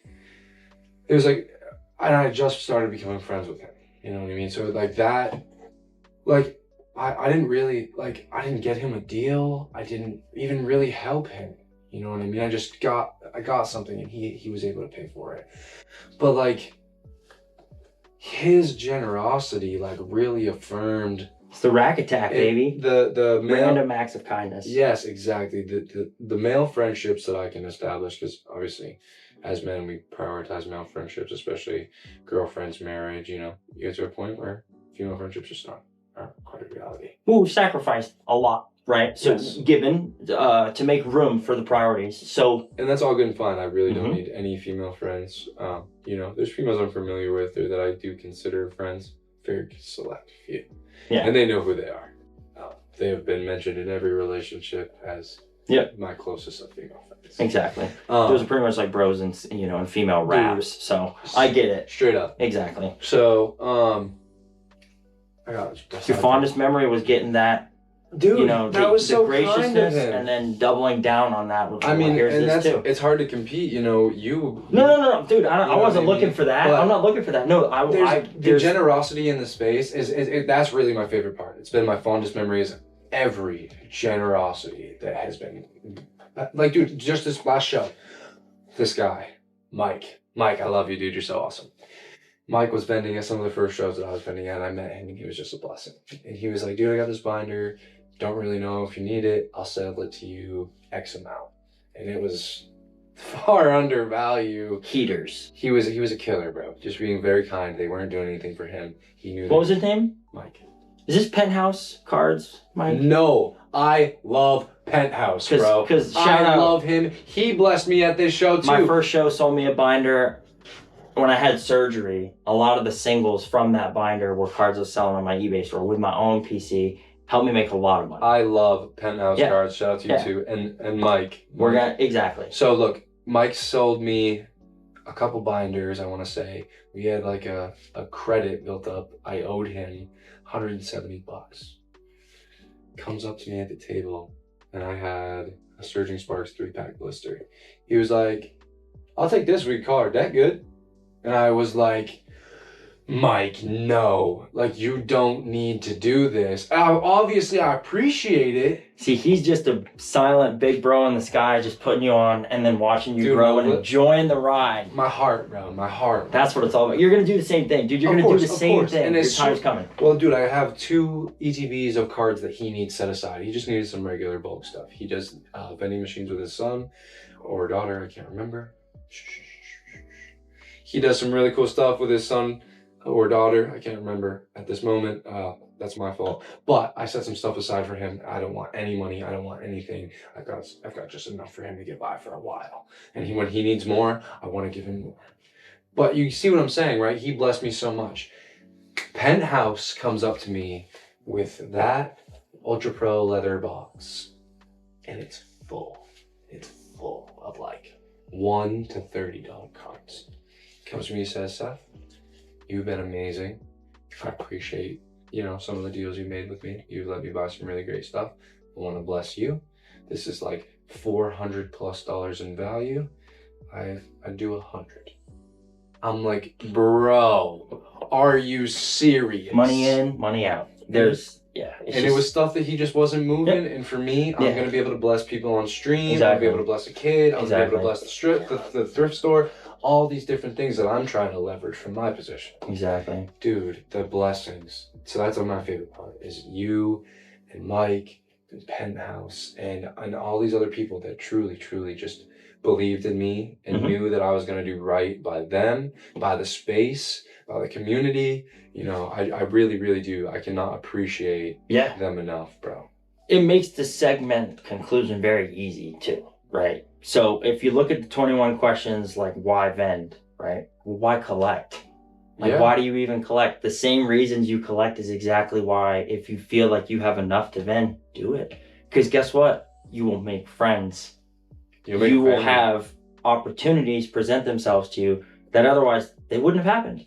it was like, and I just started becoming friends with him. You know what I mean? So like that, like, I didn't really, like, I didn't get him a deal. I didn't even really help him. You know what I mean? I got something and he was able to pay for it. But like, his generosity like really affirmed. It's the rack attack, baby. The random acts of kindness. Yes, exactly. The male friendships that I can establish, because obviously as men we prioritize male friendships, especially girlfriends, marriage, you know, you get to a point where female friendships just aren't quite a reality. Well, we've sacrificed a lot, right? So Yes. given to make room for the priorities. So And that's all good and fine. I really don't need any female friends. You know, there's females I'm familiar with or that I do consider friends. Very select few. Yeah. And they know who they are. They have been mentioned in every relationship as my closest of female friends. exactly. Those are pretty much like bros and and female raps. So I get it. Straight up. Exactly. So I got Your fondest memory was getting that, dude. that that was so graciousness, kind of him. and then doubling down on that. With, I mean, here's and this that's too. it's hard to compete. You know, you. No, dude. I know wasn't what I looking mean? for that. But I'm not looking for that. No, the generosity in the space is that's really my favorite part. It's been my fondest memories. Every generosity that has been, like, dude, just this last show, this guy, Mike, I love you, dude. You're so awesome. Mike was vending at some of the first shows that I was vending at. I met him and he was just a blessing. And he was like, dude, I got this binder. Don't really know if you need it. I'll sell it to you X amount. And it was far under value. Heaters. He was a killer, bro. Just being very kind. They weren't doing anything for him. He knew. What was his name? Mike. Is this Penthouse Cards, Mike? No, I love Penthouse, bro. Because I love him. He blessed me at this show too. My first show sold me a binder. When I had surgery, a lot of the singles from that binder were cards I was selling on my eBay store with my own PC. Helped me make a lot of money. I love Penthouse Cards. Shout out to you too, and Mike. Exactly. So look, Mike sold me a couple binders. I want to say we had like a credit built up. I owed him $170. Comes up to me at the table, and I had a Surging Sparks 3-pack blister. He was like, "I'll take this week card. That good?" And I was like, "Mike, no, like you don't need to do this." Obviously, I appreciate it. See, he's just a silent big bro in the sky, just putting you on and then watching you grow and enjoying the ride. My heart, bro, my heart. That's what it's all about. You're gonna do the same thing, dude. You're gonna do the same thing. And your time's coming. Well, dude, I have 2 ETBs of cards that he needs set aside. He just needed some regular bulk stuff. He does vending machines with his son or daughter. I can't remember. He does some really cool stuff with his son or daughter. I can't remember at this moment. That's my fault. But I set some stuff aside for him. I don't want any money. I don't want anything. I've got just enough for him to get by for a while. And when he needs more, I want to give him more. But you see what I'm saying, right? He blessed me so much. Penthouse comes up to me with that Ultra Pro leather box, and it's full. It's full of like $1 to $30 cards. Comes to me and says, "Seth, you've been amazing. I appreciate, some of the deals you made with me. You've let me buy some really great stuff. I want to bless you. This is like $400+ in value. I do 100. I'm like, "Bro, are you serious?" Money in, money out. It was stuff that he just wasn't moving. And for me, I'm going to be able to bless people on stream. I'm going to be able to bless a kid. I'm going to be able to bless the thrift store. All these different things that I'm trying to leverage from my position. Exactly. Dude, the blessings. So that's my favorite part is you and Mike and Penthouse and all these other people that truly, truly just believed in me and knew that I was going to do right by them, by the space, by the community. I really, really do. I cannot appreciate them enough, bro. It makes the segment conclusion very easy too, right? So if you look at the 21 questions, like why vend, right? Well, why collect? Why do you even collect? The same reasons you collect is exactly why, if you feel like you have enough to vend, do it. Because guess what? You will make friends. You will have opportunities present themselves to you that otherwise they wouldn't have happened.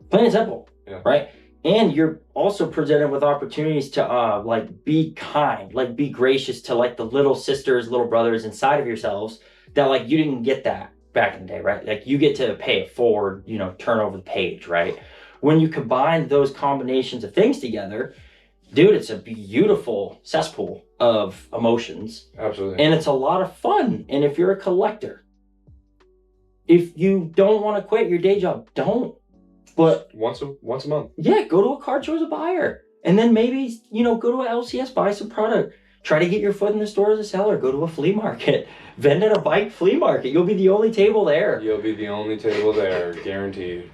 Plain and simple, right? And you're also presented with opportunities to be kind, be gracious to the little sisters, little brothers inside of yourselves that you didn't get that back in the day, right? You get to pay it forward, turn over the page, right? When you combine those combinations of things together, dude, it's a beautiful cesspool of emotions. Absolutely. And it's a lot of fun. And if you're a collector, if you don't want to quit your day job, don't. But once a month. Yeah, go to a card show as a buyer. And then maybe, go to a LCS, buy some product. Try to get your foot in the store as a seller. Go to a flea market. Vend at a bike flea market. You'll be the only table there. You'll be the only table there, guaranteed.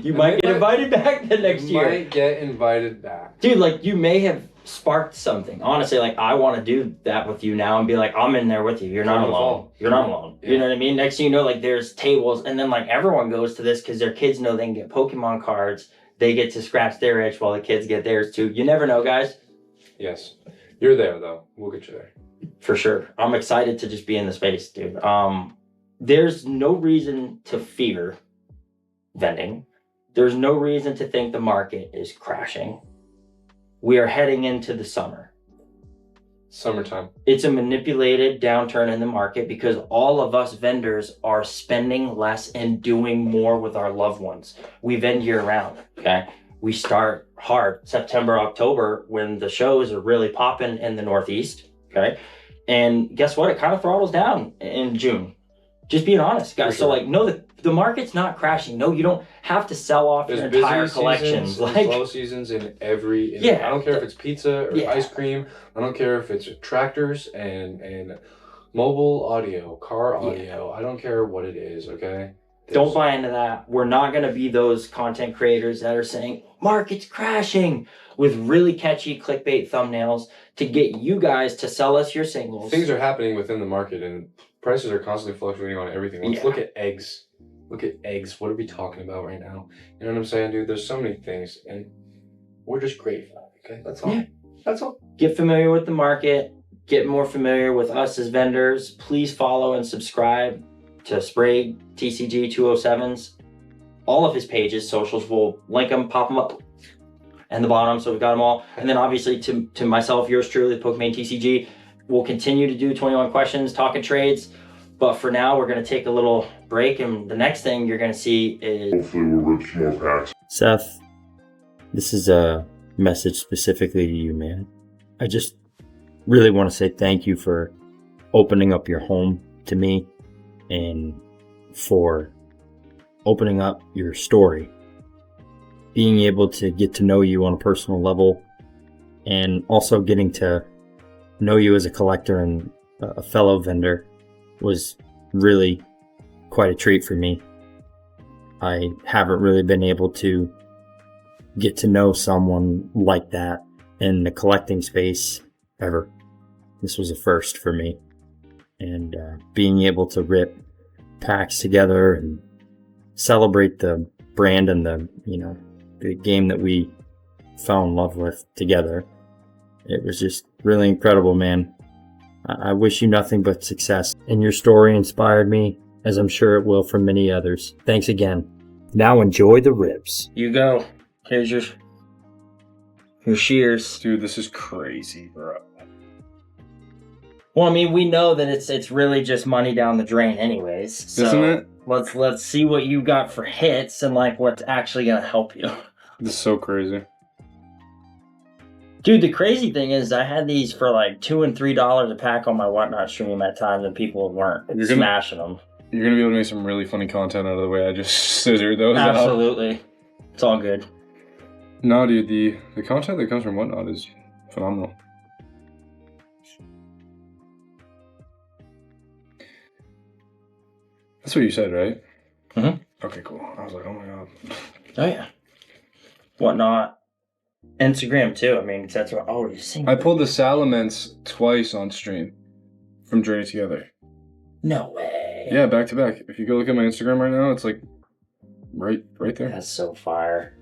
You might get invited back the next year. You might get invited back. Dude, you may have sparked something. Honestly, I want to do that with you now and be like, I'm in there with you. You're not alone. You're not alone. Yeah. You know what I mean? Next thing you know, there's tables, and then everyone goes to this because their kids know they can get Pokemon cards. They get to scratch their itch while the kids get theirs too. You never know, guys. Yes. You're there, though. We'll get you there. For sure. I'm excited to just be in the space, dude. There's no reason to fear vending. There's no reason to think the market is crashing. We are heading into the summer. Summertime. It's a manipulated downturn in the market because all of us vendors are spending less and doing more with our loved ones. We vend year round, okay? We start hard September, October when the shows are really popping in the Northeast, okay? And guess what? It kind of throttles down in June. Just being honest, guys. Sure. So no, the market's not crashing. No, you don't have to sell off your entire collections. Slow seasons in every. I don't care if it's pizza or ice cream. I don't care if it's tractors and Mobile audio, car audio, I don't care what it is, okay? Don't buy into that. We're not going to be those content creators that are saying, market's crashing, with really catchy clickbait thumbnails to get you guys to sell us your singles. Things are happening within the market and prices are constantly fluctuating on everything. Let's look at eggs. Look at eggs. What are we talking about right now? You know what I'm saying, dude? There's so many things and we're just grateful, okay? That's all. Yeah. That's all. Get familiar with the market. Get more familiar with us as vendors. Please follow and subscribe to Sprague TCG 207's. All of his pages, socials, we'll link them, pop them up in the bottom, so we've got them all. And then obviously to myself, yours truly, PoKeMaiNE-TCG, we'll continue to do 21 questions, talking trades. But for now, we're going to take a little break, and the next thing you're going to see is... Hopefully we'll rip some more packs. Seth, this is a message specifically to you, man. I just really want to say thank you for opening up your home to me and for opening up your story. Being able to get to know you on a personal level and also getting to know you as a collector and a fellow vendor was really quite a treat for me. I haven't really been able to get to know someone like that in the collecting space ever. This was a first for me. And being able to rip packs together and celebrate the brand and the game that we fell in love with together. It was just really incredible, man. I wish you nothing but success. And your story inspired me, as I'm sure it will for many others. Thanks again. Now enjoy the rips. You go. Here's your shears. Dude, this is crazy, bro. Well, I mean, we know that it's really just money down the drain anyways. So Isn't it? Let's see what you got for hits and like what's actually gonna help you. This is so crazy. Dude, the crazy thing is I had these for like $2 and $3 a pack on my Whatnot stream at times and people weren't smashing them. You're gonna be able to make some really funny content out of the way I just scissored those out. Absolutely. It's all good. No, dude, the content that comes from Whatnot is phenomenal. That's what you said, right? Mm-hmm. Okay, cool. I was like, oh my god. Oh yeah. Whatnot. Instagram too. I mean, that's what. Oh, you seen? I pulled the Salamence twice on stream from Journey Together. No way. Yeah, back to back. If you go look at my Instagram right now, it's like right there. That's so fire.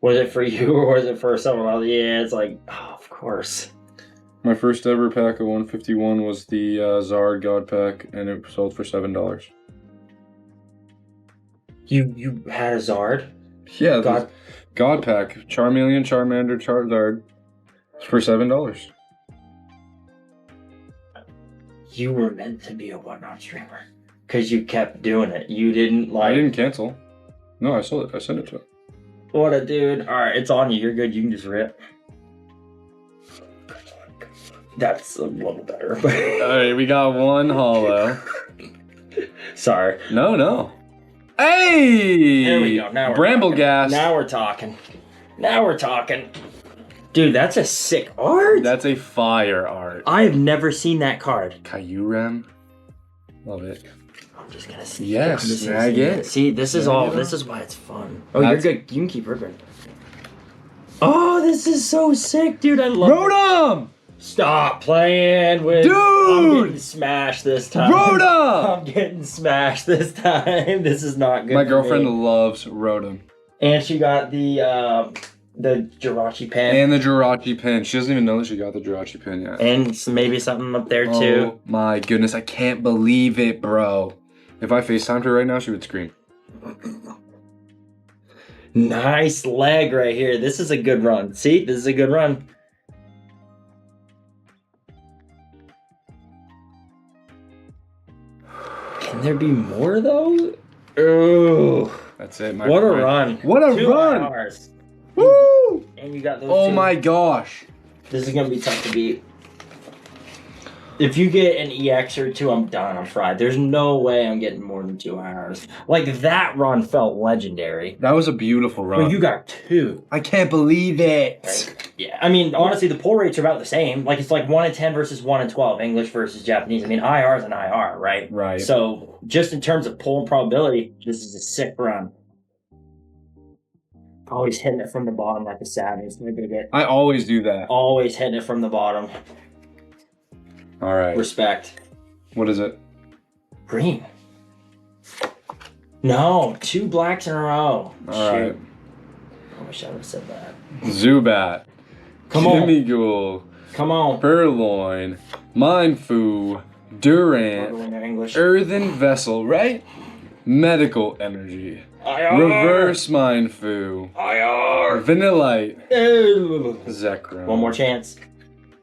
Was it for you or was it for someone else? Yeah, it's like, oh, of course. My first ever pack of 151 was the Zard God pack, and it sold for $7. You had a Zard? Yeah, God. God pack. Charmeleon, Charmander, Charizard. For $7. You were meant to be a Whatnot streamer. Because you kept doing it. You didn't like... I didn't cancel. No, I sold it. I sent it to him. What a dude. Alright, it's on you. You're good. You can just rip. That's a little better. Alright, we got one hollow. Sorry. No. Hey! There we go. Now we're Bramble talking. gas. Now we're talking. Dude, that's a sick art. That's a fire art. I have never seen that card. Kyurem. Love it. I'm just gonna see. Yes, I'm just I get it. See, this is all. This is why it's fun. Oh, you're good. You can keep ripping. Oh, this is so sick, dude. I love it. Rotom! Stop playing with... Dude! I'm getting smashed this time. Rotom! I'm getting smashed this time. This is not good. My for girlfriend me. loves Rotom. And she got the Jirachi pen. And the Jirachi pin. She doesn't even know that she got the Jirachi pin yet. And maybe something up there too. Oh my goodness, I can't believe it, bro. If I FaceTimed her right now, she would scream. Nice leg right here. This is a good run. See, this is a good run. Can there be more though? Oh, That's it, my what a friend. run. What a 2 run. hours. Woo! And you got those Oh two. my gosh. This is gonna be tough to beat. If you get an EX or two, I'm done. I'm fried. There's no way I'm getting more than 2 hours. Like, that run felt legendary. That was a beautiful run. But you got 2. I can't believe it. Right? Yeah. I mean, honestly, the pull rates are about the same. Like, it's like 1 in 10 versus 1 in 12. English versus Japanese. I mean, IR is an IR, right? Right. So, just in terms of pull and probability, this is a sick run. Always hitting it from the bottom like a savage. I always do that. Always hitting it from the bottom. All right. Respect. What is it? Green. No, 2 blacks in a row. All right. I wish I would have said that. Zubat. Come on. Gimmighoul. Come on. Purloin. Mindfu. Durant. English. Earthen Vessel, right? Medical Energy. IR. Reverse Mindfu. IR. Vanillite. Ew. Zekrom. One more chance.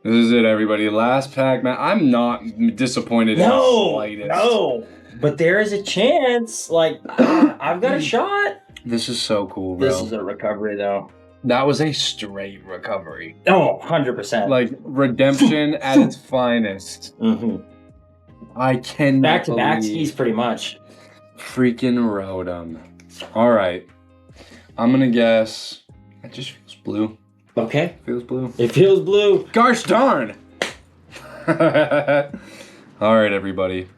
This is it, everybody. Last pack, man. I'm not disappointed in the slightest. No. But there is a chance. Like, I've got a shot. This is so cool, bro. This is a recovery, though. That was a straight recovery. Oh, 100%. Like, redemption at its finest. Mm-hmm. I cannot Back-to-back believe skis, pretty much. freaking Rotom. All right. I'm going to guess. It just feels blue. Okay. Feels blue. It feels blue. Gosh darn! All right, everybody.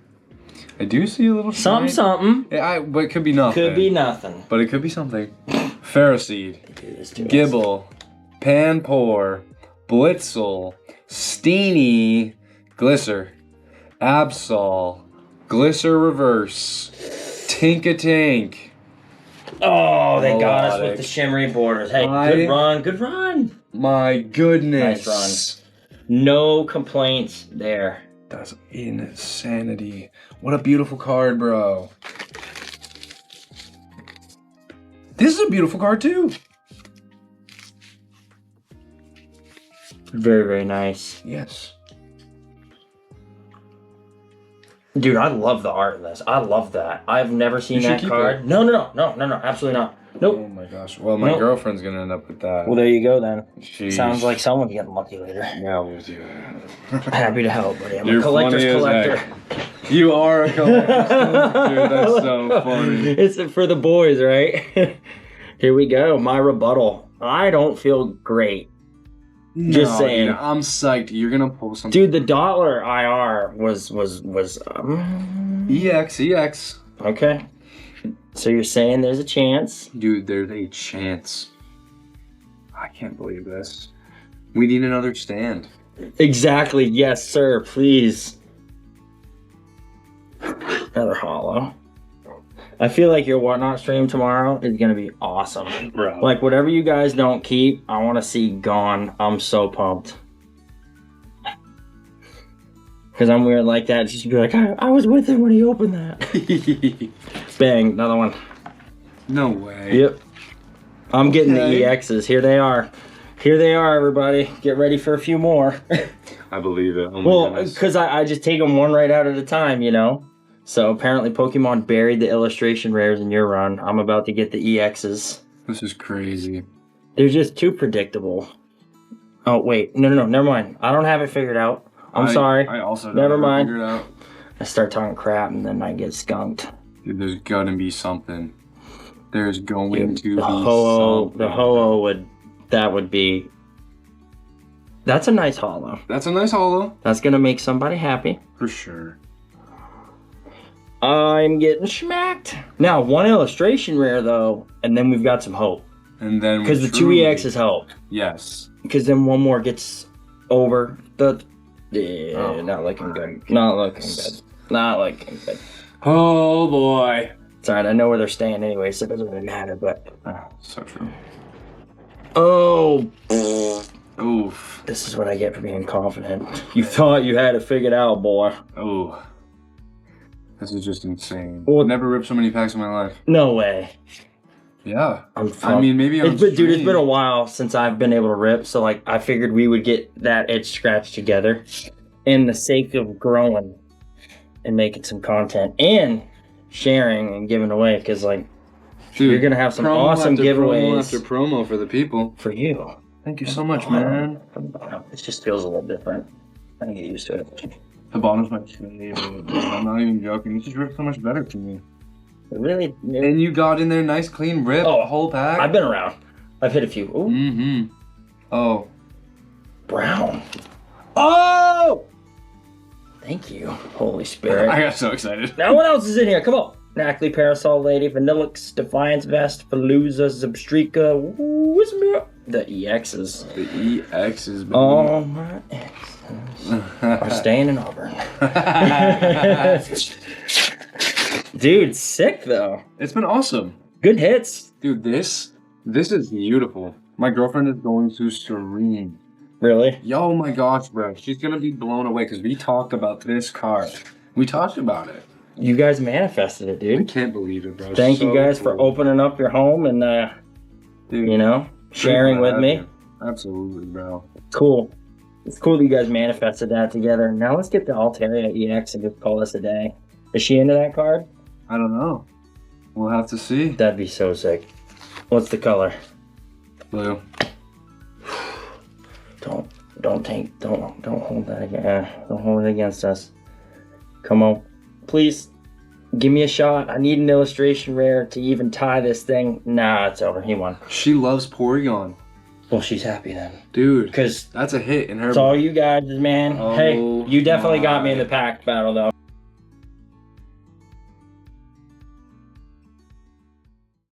I do see a little shine. Something. But it could be nothing. Could be nothing. But it could be something. Ferroseed, Do this to us. Gibble, Panpour, Blitzel, Steenie, Glisser, Absol, Glisser Reverse, Tinkatank. Oh, they got us with Melodic. the shimmery borders. Hey, I- good run. Good run. My goodness. Nice No complaints there. That's insanity. What a beautiful card, bro. This is a beautiful card, too. Very, very nice. Yes. Dude, I love the art in this. I love that. I've never seen You should that keep card. it. No, absolutely not. Nope. Oh my gosh. Well, my Nope. girlfriend's gonna end up with that. Well, there you go then. Sheesh. Sounds like someone's getting lucky later. Yeah, we'll do that. Happy to help, buddy. I'm You're a collector's funny as collector. heck. You are a collector. Dude, that's so funny. It's for the boys, right? Here we go. My rebuttal. I don't feel great. Just saying. Dude, I'm psyched. You're gonna pull something. Dude, the dollar IR was EX. okay. So you're saying there's a chance? Dude, there's a chance. I can't believe this. We need another stand. Exactly. Yes, sir. Please. Another hollow. I feel like your Whatnot stream tomorrow is gonna be awesome. Bro. Like whatever you guys don't keep, I want to see gone. I'm so pumped. Cause I'm weird like that. Just be like, I was with him when he opened that. Bang, another one. No way. Yep. I'm getting Okay. the EXs. Here they are. Here they are, everybody. Get ready for a few more. I believe it. Oh my Well, goodness. because I just take them one right out at a time, you know? So apparently Pokemon buried the illustration rares in your run. I'm about to get the EXs. This is crazy. They're just too predictable. Oh, wait. No, never mind. I don't have it figured out. I'm sorry. I also don't Never have it mind. figured out. I start talking crap and then I get skunked. Dude, there's gonna be something. There's going to be The Ho-Oh, something. the Ho-Oh would be... That's a nice hollow. That's a nice hollow. That's gonna make somebody happy. For sure. I'm getting smacked. Now, one illustration rare though, and then we've got some hope. And then Because the two truly- EXs help. Yes. Because then one more gets over the... Yeah, Oh. not looking good. Not looking good. Not looking good. Oh boy. It's alright, I know where they're staying anyway, so it doesn't really matter, but... Oh, so true. Oh! Oof. This is what I get for being confident. You thought you had it figured out, boy. Oh. This is just insane. Well- Never ripped so many packs in my life. No way. Yeah. I'm I mean, maybe on Dude, it's stream. been a while since I've been able to rip, so like I figured we would get that itch scratched together in the sake of growing and making some content and sharing and giving away, because like Dude, you're gonna have some promo awesome after giveaways Promo after promo for the people. for you. Thank you so much, man. It just feels a little different. I can get used to it. The bottom's my favorite. I'm not even joking. This just ripped so much better for me. Really? And you got in there nice, clean rip. Oh, a whole pack. I've been around. I've hit a few. Ooh. Mm-hmm. Oh. Brown. Oh! Thank you, Holy Spirit. I got so excited. Now what else is in here? Come on. Nackley, Parasol Lady, Vanillix, Defiance Vest, Palooza, Zubstrika, Whismere. The EXs. The EXs, baby. All my exes are staying in Auburn. Dude, sick though. It's been awesome. Good hits. Dude, this is beautiful. My girlfriend is going to scream. Really? Yo, my gosh, bro. She's gonna be blown away because we talked about this card. We talked about it. You guys manifested it, I dude. can't believe it, bro. Thank you So guys for cool. opening up your home and, Dude, you know, sharing with me. you. Absolutely, bro. Cool. It's cool that you guys manifested that together. Now let's get the Altaria EX and just call this a day. Is she into that card? I don't know. We'll have to see. That'd be so sick. What's the color? Blue. Don't hold that again. Don't hold it against us. Come on, please, give me a shot. I need an illustration rare to even tie this thing. Nah, it's over. He won. She loves Porygon. Well, she's happy then, Dude, because that's a hit in her. it's all you guys, man. Oh Hey, you definitely got me in my. the pack battle though.